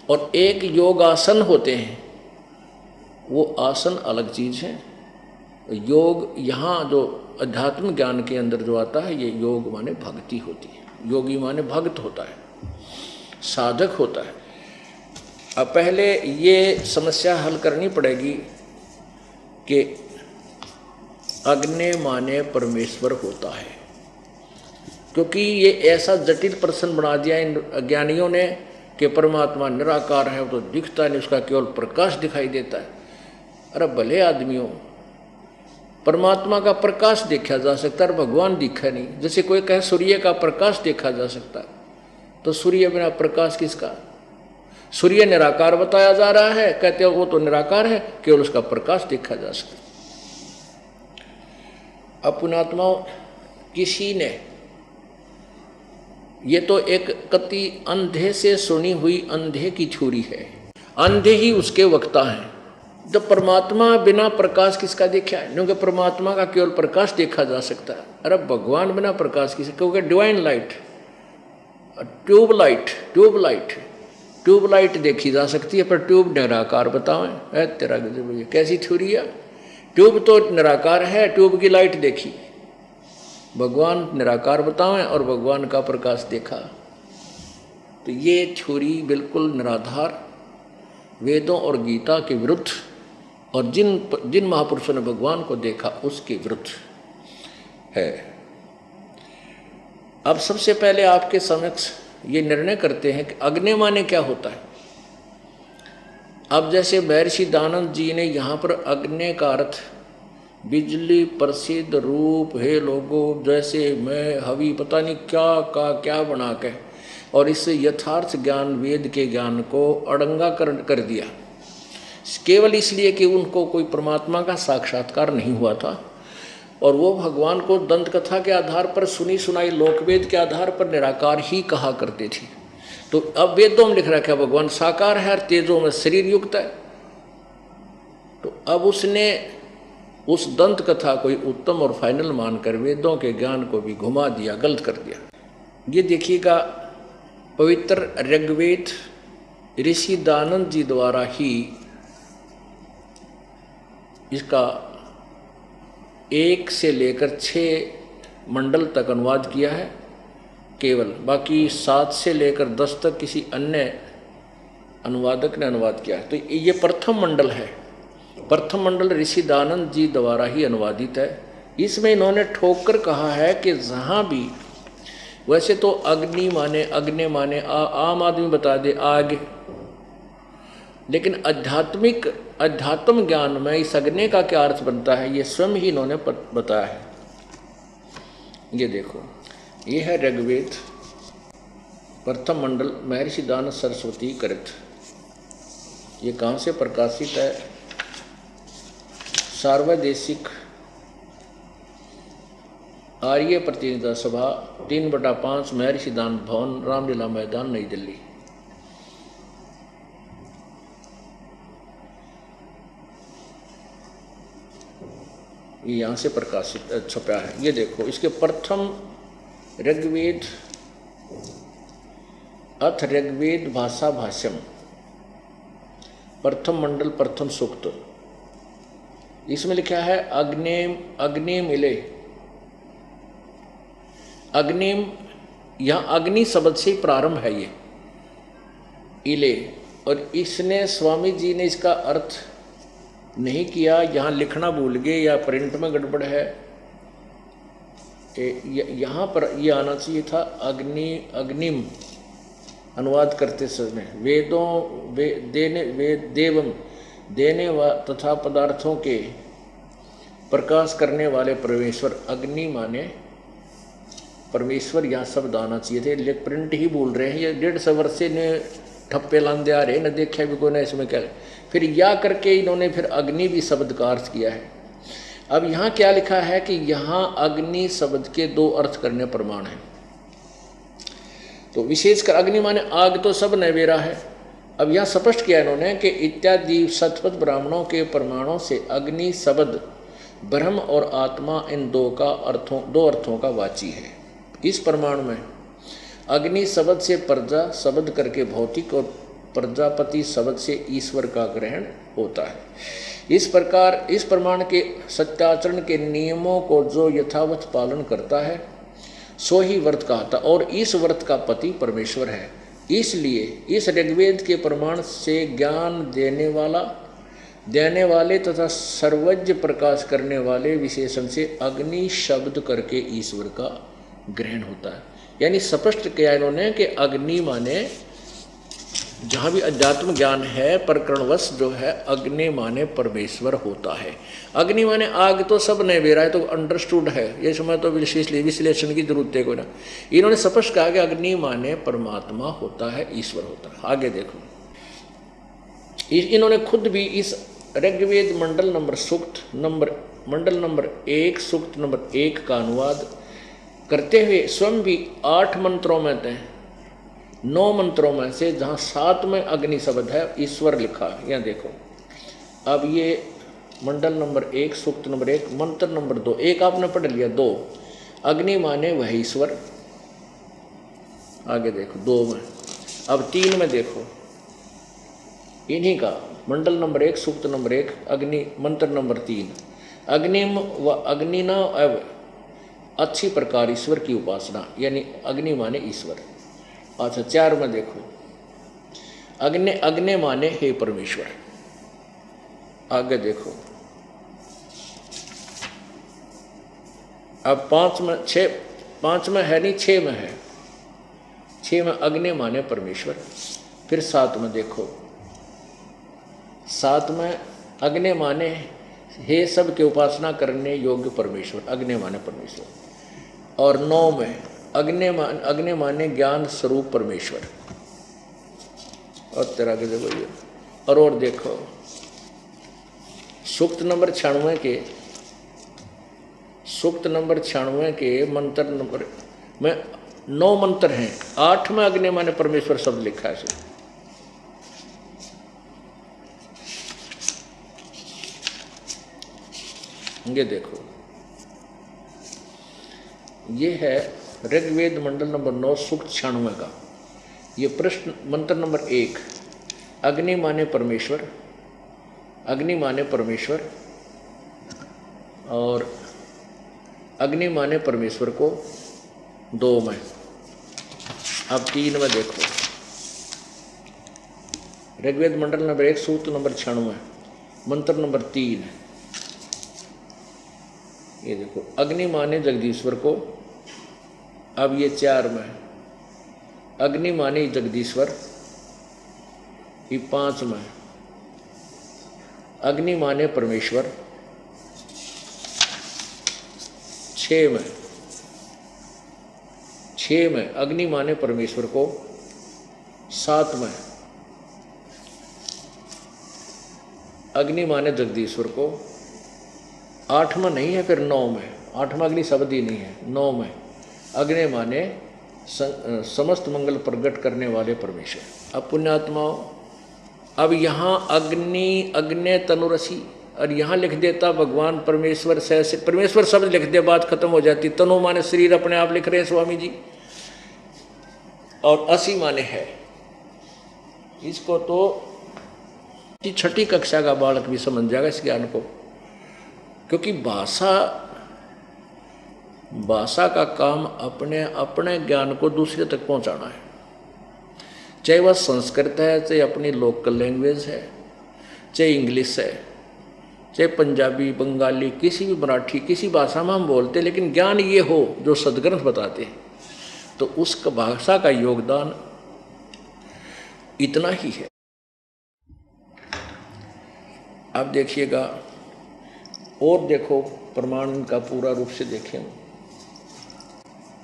और एक योग आसन होते हैं, वो आसन अलग चीज़ है। योग यहाँ जो अध्यात्म ज्ञान के अंदर जो आता है, ये योग माने भक्ति होती है। योगी माने भक्त होता है, साधक होता है। अब पहले ये समस्या हल करनी पड़ेगी कि अग्नि माने परमेश्वर होता है, क्योंकि ये ऐसा जटिल प्रश्न बना दिया इन अज्ञानियों ने कि परमात्मा निराकार है, वो तो दिखता नहीं, उसका केवल प्रकाश दिखाई देता है। अरे भले आदमियों, परमात्मा का प्रकाश देखा जा सकता है, भगवान दिखा नहीं। जैसे कोई कहे सूर्य का प्रकाश देखा जा सकता है, तो सूर्य बिना प्रकाश किसका? सूर्य निराकार बताया जा रहा है, कहते हो वो तो निराकार है, केवल उसका प्रकाश देखा जा सकता है। अब पुण्यात्माओं, किसी ने, ये तो एक कति अंधे से सुनी हुई अंधे की छुरी है, अंधे ही उसके वक्ता हैं। जब परमात्मा बिना प्रकाश किसका देखा है? क्योंकि परमात्मा का केवल प्रकाश देखा जा सकता है। अरे भगवान बिना प्रकाश किसका? क्योंकि डिवाइन लाइट, ट्यूबलाइट देखी जा सकती है, पर ट्यूब निराकार बताओ तेरा गजब, कैसी छुरी है? ट्यूब तो निराकार है, ट्यूब की लाइट देखी, भगवान निराकार बताएं और भगवान का प्रकाश देखा। तो ये छुरी बिल्कुल निराधार, वेदों और गीता के विरुद्ध, और जिन महापुरुषों ने भगवान को देखा उसके विरुद्ध है। अब सबसे पहले आपके समक्ष ये निर्णय करते हैं कि अग्नि माने क्या होता है। अब जैसे महर्षि दानंद जी ने यहाँ पर अग्नि का अर्थ बिजली, प्रसिद्ध रूप है लोगों, जैसे मैं हवि पता नहीं क्या का क्या बना के, और इससे यथार्थ ज्ञान, वेद के ज्ञान को अड़ंगा कर दिया, केवल इसलिए कि उनको कोई परमात्मा का साक्षात्कार नहीं हुआ था, और वो भगवान को दंत कथा के आधार पर, सुनी सुनाई लोकवेद के आधार पर निराकार ही कहा करते थे। तो अब वेदों में लिख रखा है भगवान साकार है, तेजों में शरीर युक्त है। तो अब उसने उस दंत कथा को उत्तम और फाइनल मानकर वेदों के ज्ञान को भी घुमा दिया, गलत कर दिया। ये देखिएगा, पवित्र ऋग्वेद ऋषि दानंद जी द्वारा ही इसका 1 से लेकर 6 मंडल तक अनुवाद किया है केवल, बाकी 7 से लेकर 10 तक किसी अन्य अनुवादक ने अनुवाद किया है। तो ये प्रथम मंडल है, प्रथम मंडल ऋषि दानंद जी द्वारा ही अनुवादित है। इसमें इन्होंने ठोक कर कहा है कि जहाँ भी, वैसे तो अग्नि माने आम आदमी बता दे आग, लेकिन अध्यात्म ज्ञान में इस अग्नि का क्या अर्थ बनता है ये स्वयं ही इन्होंने बताया है। ये देखो, ये है ऋग्वेद प्रथम मंडल महर्षि दानंद सरस्वती कृत। ये कहाँ से प्रकाशित है? सार्वदेशिक आर्य प्रतिनिधि सभा 3/5 महर्षि दानंद भवन, रामलीला मैदान, नई दिल्ली। ये यहाँ से प्रकाशित छपा है। ये देखो, इसके प्रथम ऋग्वेद अथ ऋग्वेद भाषा भाष्यम, प्रथम मंडल प्रथम सूक्त। इसमें लिखा है अग्निम इले। अग्निम, यहाँ अग्नि शब्द से प्रारंभ है ये इले, और इसने स्वामी जी ने इसका अर्थ नहीं किया, यहाँ लिखना भूल गए या प्रिंट में गड़बड़ है। यहाँ पर ये आना चाहिए था अग्निम अनुवाद करते समय, वेदों देवम देने तथा पदार्थों के प्रकाश करने वाले परमेश्वर। अग्नि माने परमेश्वर, यहाँ शब्द आना चाहिए थे, लेकिन प्रिंट ही भूल रहे हैं। ये 150 वर्ष से ने ठप्पे लांदे आ रहे, न देखा भी कोई, ना इसमें क्या। फिर या करके इन्होंने फिर अग्नि भी शब्द का अर्थ किया है। अब यहाँ क्या लिखा है कि यहाँ अग्नि शब्द के 2 अर्थ करने प्रमाण है। तो विशेषकर अग्नि माने आग, तो सब नैवेरा है। अब यहाँ स्पष्ट किया इन्होंने कि इत्यादि शतपथ ब्राह्मणों के प्रमाणों से अग्नि शब्द ब्रह्म और आत्मा, इन 2 अर्थों का वाची है। इस प्रमाण में अग्नि शब्द से प्रजा शब्द करके भौतिक, और प्रजापति शब्द से ईश्वर का ग्रहण होता है। इस प्रकार इस प्रमाण के सत्याचरण के नियमों को जो यथावत पालन करता है सो ही व्रत कहता, और इस व्रत का पति परमेश्वर है। इसलिए इस ऋग्वेद के प्रमाण से ज्ञान देने वाले तथा सर्वज्ञ प्रकाश करने वाले विशेषण से अग्नि शब्द करके ईश्वर का ग्रहण होता है। यानी स्पष्ट किया इन्होंने कि अग्नि माने जहाँ भी अध्यात्म ज्ञान है प्रकरणवश जो है अग्नि माने परमेश्वर होता है। अग्नि माने आग तो सब ने बेरा है, तो अंडरस्टूड है, ये समय तो विश्लेषण की जरूरत है कोई ना। इन्होंने स्पष्ट कहा कि अग्नि माने परमात्मा होता है, ईश्वर होता है। आगे देखो, इन्होंने खुद भी इस ऋग्वेद मंडल नंबर मंडल नंबर 1 सूक्त नंबर 1 का अनुवाद करते हुए स्वयं भी 8 मंत्रों में थे, 9 मंत्रों में से जहाँ 7 में अग्नि शब्द है, ईश्वर लिखा है। यहाँ देखो, अब ये मंडल नंबर 1 सूक्त नंबर 1 मंत्र नंबर 2, 1 आपने पढ़ लिया, 2 अग्नि माने वह ईश्वर। आगे देखो 2 में, अब 3 में देखो इन्हीं का मंडल नंबर 1 सूक्त नंबर 1 अग्नि मंत्र नंबर 3 अग्निम व अग्निना एव अच्छी प्रकार ईश्वर की उपासना, यानी अग्नि माने ईश्वर। अच्छा 4 में देखो अग्नि माने हे परमेश्वर। आगे देखो, अब 5 में है नहीं, 6 में है, 6 में अग्नि माने परमेश्वर। फिर 7 में देखो, 7 में अग्नि माने हे सब के उपासना करने योग्य परमेश्वर, अग्नि माने परमेश्वर। और 9 में अग्नि माने ज्ञान स्वरूप परमेश्वर। और तरह के देखो ये, और देखो सूक्त नंबर 96 के मंत्र नंबर में 9 मंत्र हैं, 8 में अग्नि माने परमेश्वर शब्द लिखा है। ये देखो, ये है ऋग्वेद मंडल नंबर 9 सूक्त 96 का। ये प्रश्न मंत्र नंबर 1 अग्नि माने परमेश्वर, अग्नि माने परमेश्वर, और अग्नि माने परमेश्वर को 2 में। अब 3 में देखो, ऋग्वेद मंडल नंबर 1 सूक्त नंबर 96 मंत्र नंबर 3, ये देखो अग्नि माने जगदीश्वर को। अब ये 4 में अग्नि माने जगदीश्वर। ये 5 में अग्नि माने परमेश्वर। 6 में अग्नि माने परमेश्वर को। 7 में अग्नि माने जगदीश्वर को। 8 में नहीं है, फिर 9 में, 8 में अग्नि शब्द ही नहीं है। 9 में अग्नि माने समस्त मंगल प्रकट करने वाले परमेश्वर। अब पुण्यात्माओं, अब यहाँ अग्नि तनुरसी, और यहाँ लिख देता भगवान परमेश्वर से, परमेश्वर शब्द लिख दे, बात खत्म हो जाती। तनु माने शरीर अपने आप लिख रहे हैं स्वामी जी, और असी माने है। इसको तो 6ठी कक्षा का बालक भी समझ जाएगा इस ज्ञान को, क्योंकि भाषा का काम अपने ज्ञान को दूसरे तक पहुंचाना है। चाहे वह संस्कृत है, चाहे अपनी लोकल लैंग्वेज है, चाहे इंग्लिश है, चाहे पंजाबी, बंगाली, किसी भी मराठी, किसी भाषा में हम बोलते, लेकिन ज्ञान ये हो जो सदग्रंथ बताते हैं, तो उस भाषा का योगदान इतना ही है। अब देखिएगा, और देखो प्रमाण का पूरा रूप से देखें।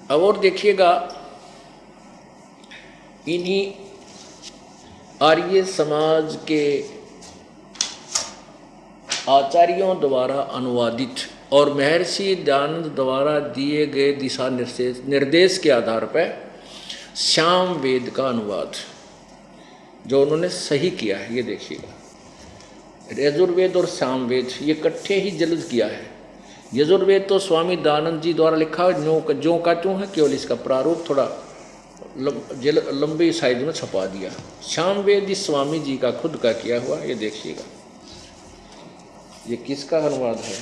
अब और देखिएगा, इन्हीं आर्य समाज के आचार्यों द्वारा अनुवादित और महर्षि दयानंद द्वारा दिए गए दिशा निर्देश के आधार पर श्याम वेद का अनुवाद जो उन्होंने सही किया है, ये देखिएगा। यजुर्वेद और सामवेद ये इकट्ठे ही जल्द किया है। यजुर्वेद तो स्वामी दयानंद जी द्वारा लिखा है, जो का त्यों है, केवल इसका प्रारूप थोड़ा लंबी साइज में छपा दिया। सामवेद स्वामी जी का खुद का किया हुआ, ये देखिएगा। ये किसका अनुवाद है?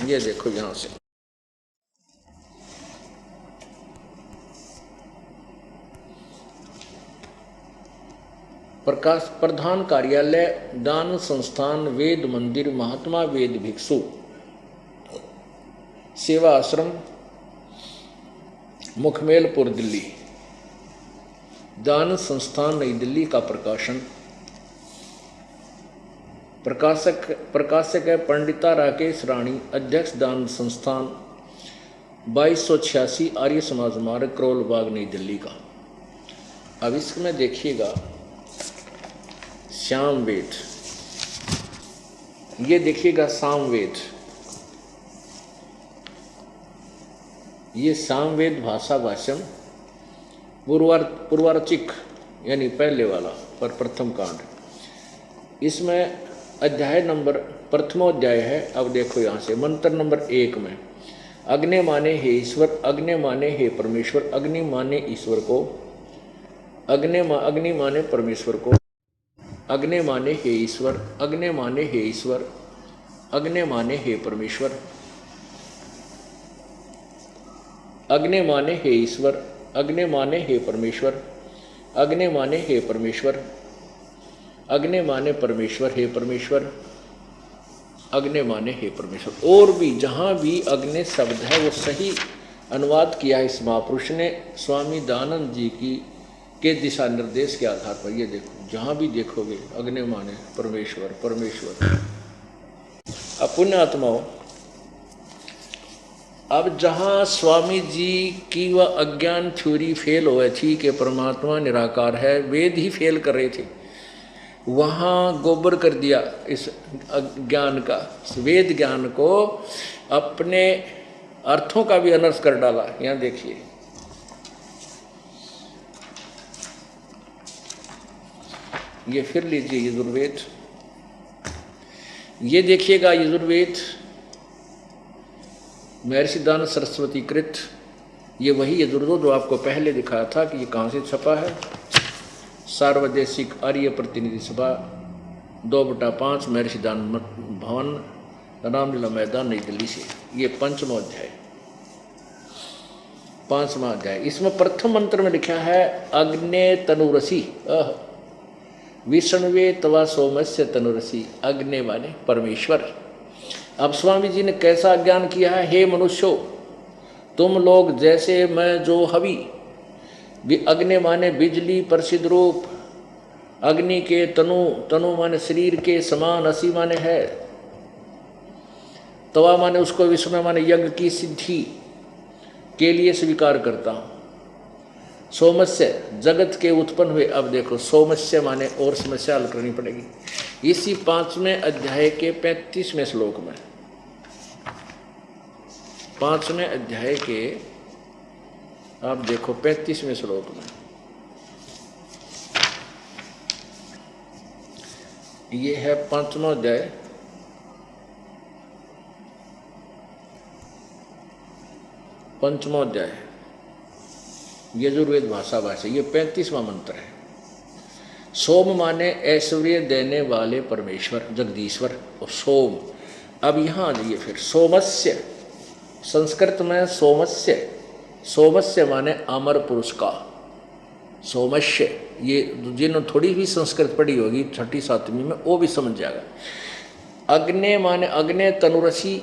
ये देखो यहां से, प्रकाश प्रधान कार्यालय दान संस्थान वेद मंदिर महात्मा वेद भिक्षु सेवा आश्रम मुखमेलपुर दिल्ली। दान संस्थान नई दिल्ली का प्रकाशन। प्रकाशक है पंडिता राकेश रानी, अध्यक्ष दान संस्थान 2286 आर्य समाज मार्ग करोल बाग नई दिल्ली का। अब इसमें देखिएगा श्यामवेद, ये देखिएगा सामवेद, ये सामवेद भाषा भाषण पूर्वार्चिक यानी पहले वाला पर प्रथम कांड। इसमें अध्याय नंबर प्रथमोध्याय है। अब देखो यहाँ से मंत्र नंबर 1 में अग्नि माने हे ईश्वर, अग्नि माने हे परमेश्वर, अग्नि माने ईश्वर को, अग्नि माने परमेश्वर को, अग्नि माने हे ईश्वर, अग्नि माने हे ईश्वर, अग्नि माने हे परमेश्वर, अग्नि माने हे ईश्वर, अग्नि माने हे परमेश्वर, अग्नि माने हे परमेश्वर, अग्नि माने परमेश्वर हे परमेश्वर, अग्नि माने हे परमेश्वर। और भी जहाँ भी अग्नि शब्द है वो सही अनुवाद किया है इस महापुरुष ने स्वामी दयानंद जी की के दिशा निर्देश के आधार पर। ये देखो जहाँ भी देखोगे अग्नि माने परमेश्वर परमेश्वर। अब पुण्य आत्माओं, अब जहाँ स्वामी जी की वह अज्ञान थ्योरी फेल हुई थी कि परमात्मा निराकार है, वेद ही फेल कर रहे थे, वहाँ गोबर कर दिया इस ज्ञान का, वेद ज्ञान को अपने अर्थों का भी अनर्थ कर डाला। यहाँ देखिए ये फिर लीजिए यजुर्वेद, ये देखिएगा यजुर्वेद महर्षि दान सरस्वती कृत, ये वही यजुर्वेद जो आपको पहले दिखाया था कि ये कहाँ से छपा है। सार्वदेशिक आर्य प्रतिनिधि सभा 2/5 महर्षि दान भवन रामलीला मैदान नई दिल्ली से। ये 5वां अध्याय, 5वां अध्याय। इसमें प्रथम मंत्र में लिखा है अग्ने तनुरसी विष्णुवे तवा सोमस्य तनुरसी, अग्नि माने परमेश्वर। अब स्वामी जी ने कैसा ज्ञान किया है, हे मनुष्यों तुम लोग जैसे मैं जो हवि, अग्नि माने बिजली प्रसिद्ध रूप, अग्नि के तनु, तनु माने शरीर के समान, असी माने है, तवा माने उसको, विष्णु माने यज्ञ की सिद्धि के लिए स्वीकार करता हूँ, सोमस्य जगत के उत्पन्न हुए। अब देखो सोमस्य माने और समस्या हल करनी पड़ेगी इसी 5वें अध्याय के 35वें श्लोक में। 5वें अध्याय के आप देखो 35वें श्लोक में ये है 5वां अध्याय, पंचमों अध्याय यजुर्वेद भाषा भाषा। ये 35वां मंत्र है। सोम माने ऐश्वर्य देने वाले परमेश्वर जगदीश्वर और सोम। अब यहाँ आ जाइए फिर सोमस्य, संस्कृत में सोमस्य, सोमस्य माने अमर पुरुष का, सोमस्य। ये जिन्होंने थोड़ी भी संस्कृत पढ़ी होगी 6ठी 7वीं में वो भी समझ जाएगा। अग्नि माने अग्नि तनुरसी,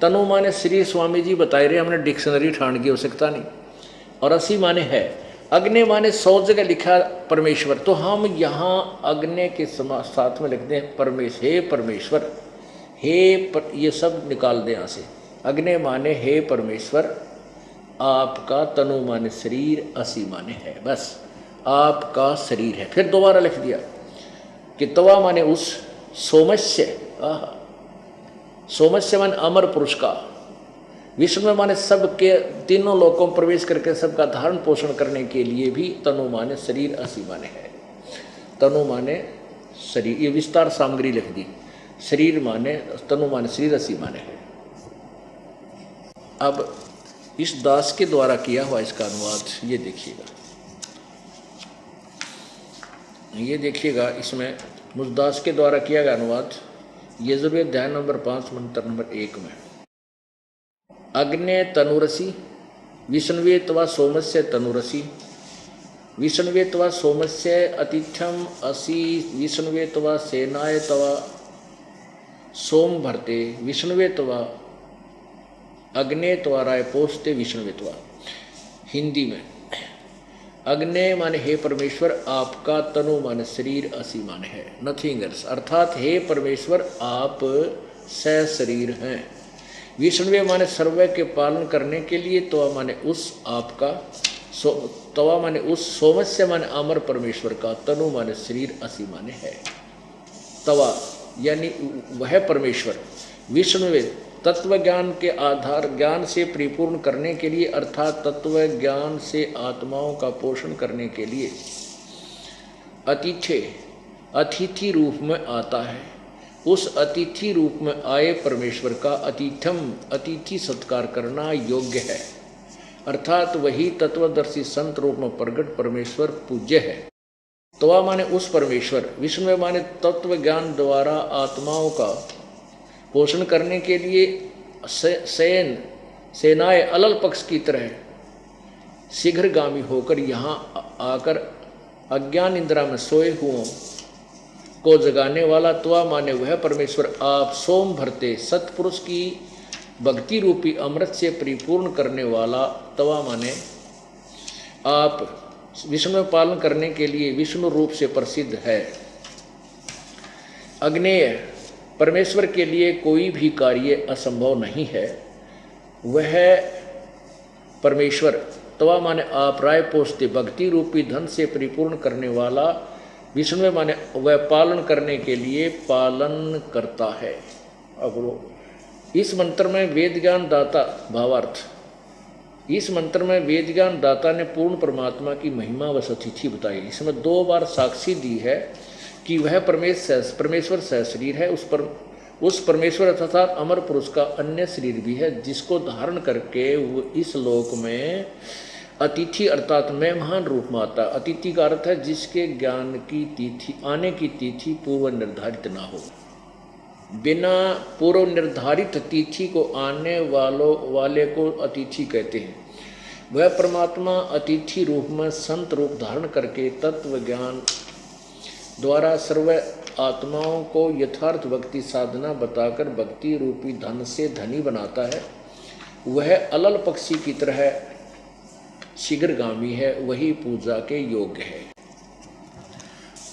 तनु माने श्री स्वामी जी बताए रहे, हमने डिक्शनरी ठाण की आवश्यकता नहीं। और असी माने है, अग्नि माने 100 जगह लिखा परमेश्वर, तो हम यहाँ अग्नि के साथ में लिखते हैं परमेश्वर, हे परमेश्वर, ये सब निकाल दें यहाँ से। अग्नि माने हे परमेश्वर, आपका तनु माने शरीर, असी माने है, बस आपका शरीर है। फिर दोबारा लिख दिया कि तवा माने उस, सोमस्य, सोमस्य माने अमर पुरुष का, विष्णु माने सबके तीनों लोकों में प्रवेश करके सबका धारण पोषण करने के लिए भी तनु माने शरीर, असी माने है। तनु माने शरीर, ये विस्तार सामग्री लिख दी। शरीर माने तनु माने शरीर, असी माने है। अब इस दास के द्वारा किया हुआ इसका अनुवाद ये देखिएगा, ये देखिएगा इसमें मुझदास के द्वारा किया गया अनुवाद यजुर्वेद अध्याय नंबर 5 मंत्र नंबर 1 में। अग्ने तनुरसी विष्णुवे तवा सोमस्य तनुरसी, विष्णुवे तवा सोमस्य अतिथ्यम असि विष्णुवे तवा सेनाय तवा सोम भरते विष्णुवे तवा अग्ने तवा राय पोषते विष्णुवे तवा। हिंदी में अग्ने माने हे परमेश्वर आपका, तनु माने शरीर, असी माने है नथिंग एल्स, अर्थात हे परमेश्वर आप सशरीर हैं। विष्णुवे माने सर्व के पालन करने के लिए, तवा माने उस आपका, तवा माने उस, सोमस्य माने अमर परमेश्वर का, तनु माने शरीर, असी माने है तवा यानी वह परमेश्वर। विष्णुवे तत्व ज्ञान के आधार ज्ञान से परिपूर्ण करने के लिए, अर्थात तत्व ज्ञान से आत्माओं का पोषण करने के लिए अतिथि रूप में आता है। उस अतिथि रूप में आए परमेश्वर का अतिथि सत्कार करना योग्य है, अर्थात वही तत्वदर्शी संत रूप में प्रगट परमेश्वर पूज्य है। तवा माने उस परमेश्वर, विष्णु माने तत्व ज्ञान द्वारा आत्माओं का पोषण करने के लिए सेनाएं अलल पक्ष की तरह शीघ्रगामी होकर यहाँ आकर अज्ञान इंद्रा में सोए हुओं को जगाने वाला। त्वा माने वह परमेश्वर आप, सोम भरते सत्पुरुष की भक्ति रूपी अमृत से परिपूर्ण करने वाला। तवा माने आप विष्णु पालन करने के लिए विष्णु रूप से प्रसिद्ध है। अग्नेय परमेश्वर के लिए कोई भी कार्य असंभव नहीं है। वह परमेश्वर तवा माने आप, राय पोषते भक्ति रूपी धन से परिपूर्ण करने वाला। विष्णु माने वह पालन करने के लिए पालन करता है। अब इस मंत्र में वेद ज्ञान दाता भावार्थ, इस मंत्र में वेद ज्ञान दाता ने पूर्ण परमात्मा की महिमा व सतिथि बताई। इसमें 2 बार साक्षी दी है कि वह परमेश्वर सहशरीर है। उस परमेश्वर तथा अमर पुरुष का अन्य शरीर भी है, जिसको धारण करके वो इस लोक में अतिथि अर्थात मेहमान रूप में आता। अतिथि का अर्थ है जिसके ज्ञान की तिथि, आने की तिथि पूर्व निर्धारित ना हो। बिना पूर्व निर्धारित तिथि को आने वाले को अतिथि कहते हैं। वह परमात्मा अतिथि रूप में संत रूप धारण करके तत्व ज्ञान द्वारा सर्व आत्माओं को यथार्थ भक्ति साधना बताकर भक्ति रूपी धन से धनी बनाता है। वह अलल पक्षी की तरह शीघ्रगामी है, वही पूजा के योग्य है।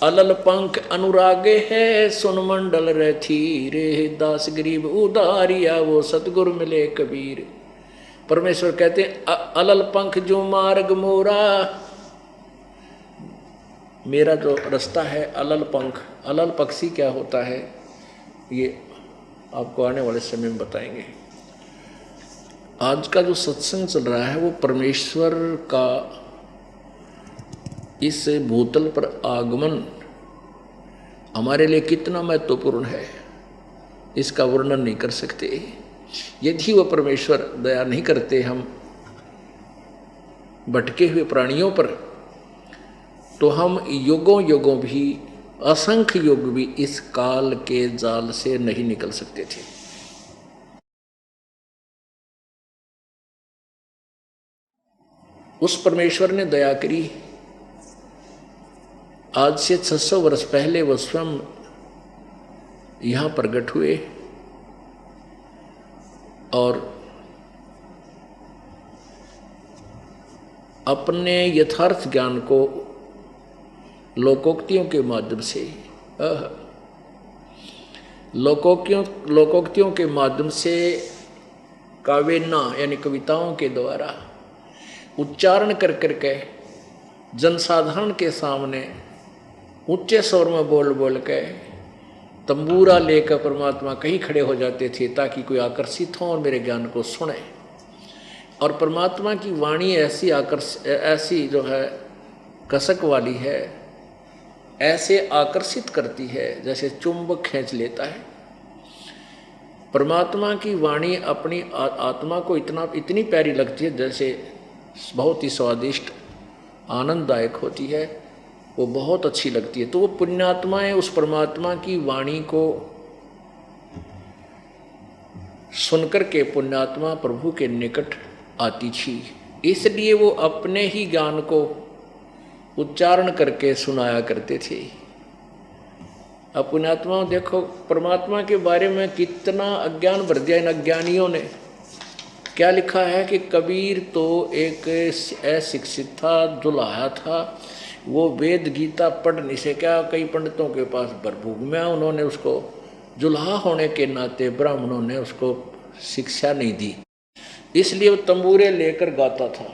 अलल पंख अनुरागे है, सुन मंडल रथी रे, दास गरीब उदारिया वो सतगुरु मिले कबीर। परमेश्वर कहते हैं अलल पंख जो मार्ग मोरा, मेरा जो रास्ता है अलल पंख। अलल पक्षी क्या होता है ये आपको आने वाले समय में बताएंगे। आज का जो सत्संग चल रहा है वो परमेश्वर का इस भूतल पर आगमन हमारे लिए कितना महत्वपूर्ण है, इसका वर्णन नहीं कर सकते। यदि वह परमेश्वर दया नहीं करते हम भटके हुए प्राणियों पर, तो हम युगों भी, असंख्य युग भी इस काल के जाल से नहीं निकल सकते थे। उस परमेश्वर ने दया करी। आज से 600 वर्ष पहले वह स्वयं यहाँ प्रकट हुए और अपने यथार्थ ज्ञान को लोकोक्तियों के माध्यम से लोकोक्तियों के माध्यम से काव्यना यानी कविताओं के द्वारा उच्चारण कर करके जनसाधारण के सामने ऊंचे स्वर में बोल के तंबूरा लेकर परमात्मा कहीं खड़े हो जाते थे ताकि कोई आकर्षित हो और मेरे ज्ञान को सुने। और परमात्मा की वाणी ऐसी जो है कसक वाली है, ऐसे आकर्षित करती है जैसे चुंबक खींच लेता है। परमात्मा की वाणी अपनी आत्मा को इतनी प्यारी लगती है जैसे बहुत ही स्वादिष्ट आनंददायक होती है, वो बहुत अच्छी लगती है। तो वो पुण्यात्माएं उस परमात्मा की वाणी को सुनकर के पुण्यात्मा प्रभु के निकट आती थी, इसलिए वो अपने ही ज्ञान को उच्चारण करके सुनाया करते थे। अपने आत्मा देखो, परमात्मा के बारे में कितना अज्ञान भर दिया इन अज्ञानियों ने। क्या लिखा है कि कबीर तो एक अशिक्षित था, जुलाहा था, वो वेद गीता पढ़ नहीं सका। कई पंडितों के पास भरभूख में, उन्होंने उसको जुलाहा होने के नाते ब्राह्मणों ने उसको शिक्षा नहीं दी, इसलिए वो तंबूरे लेकर गाता था।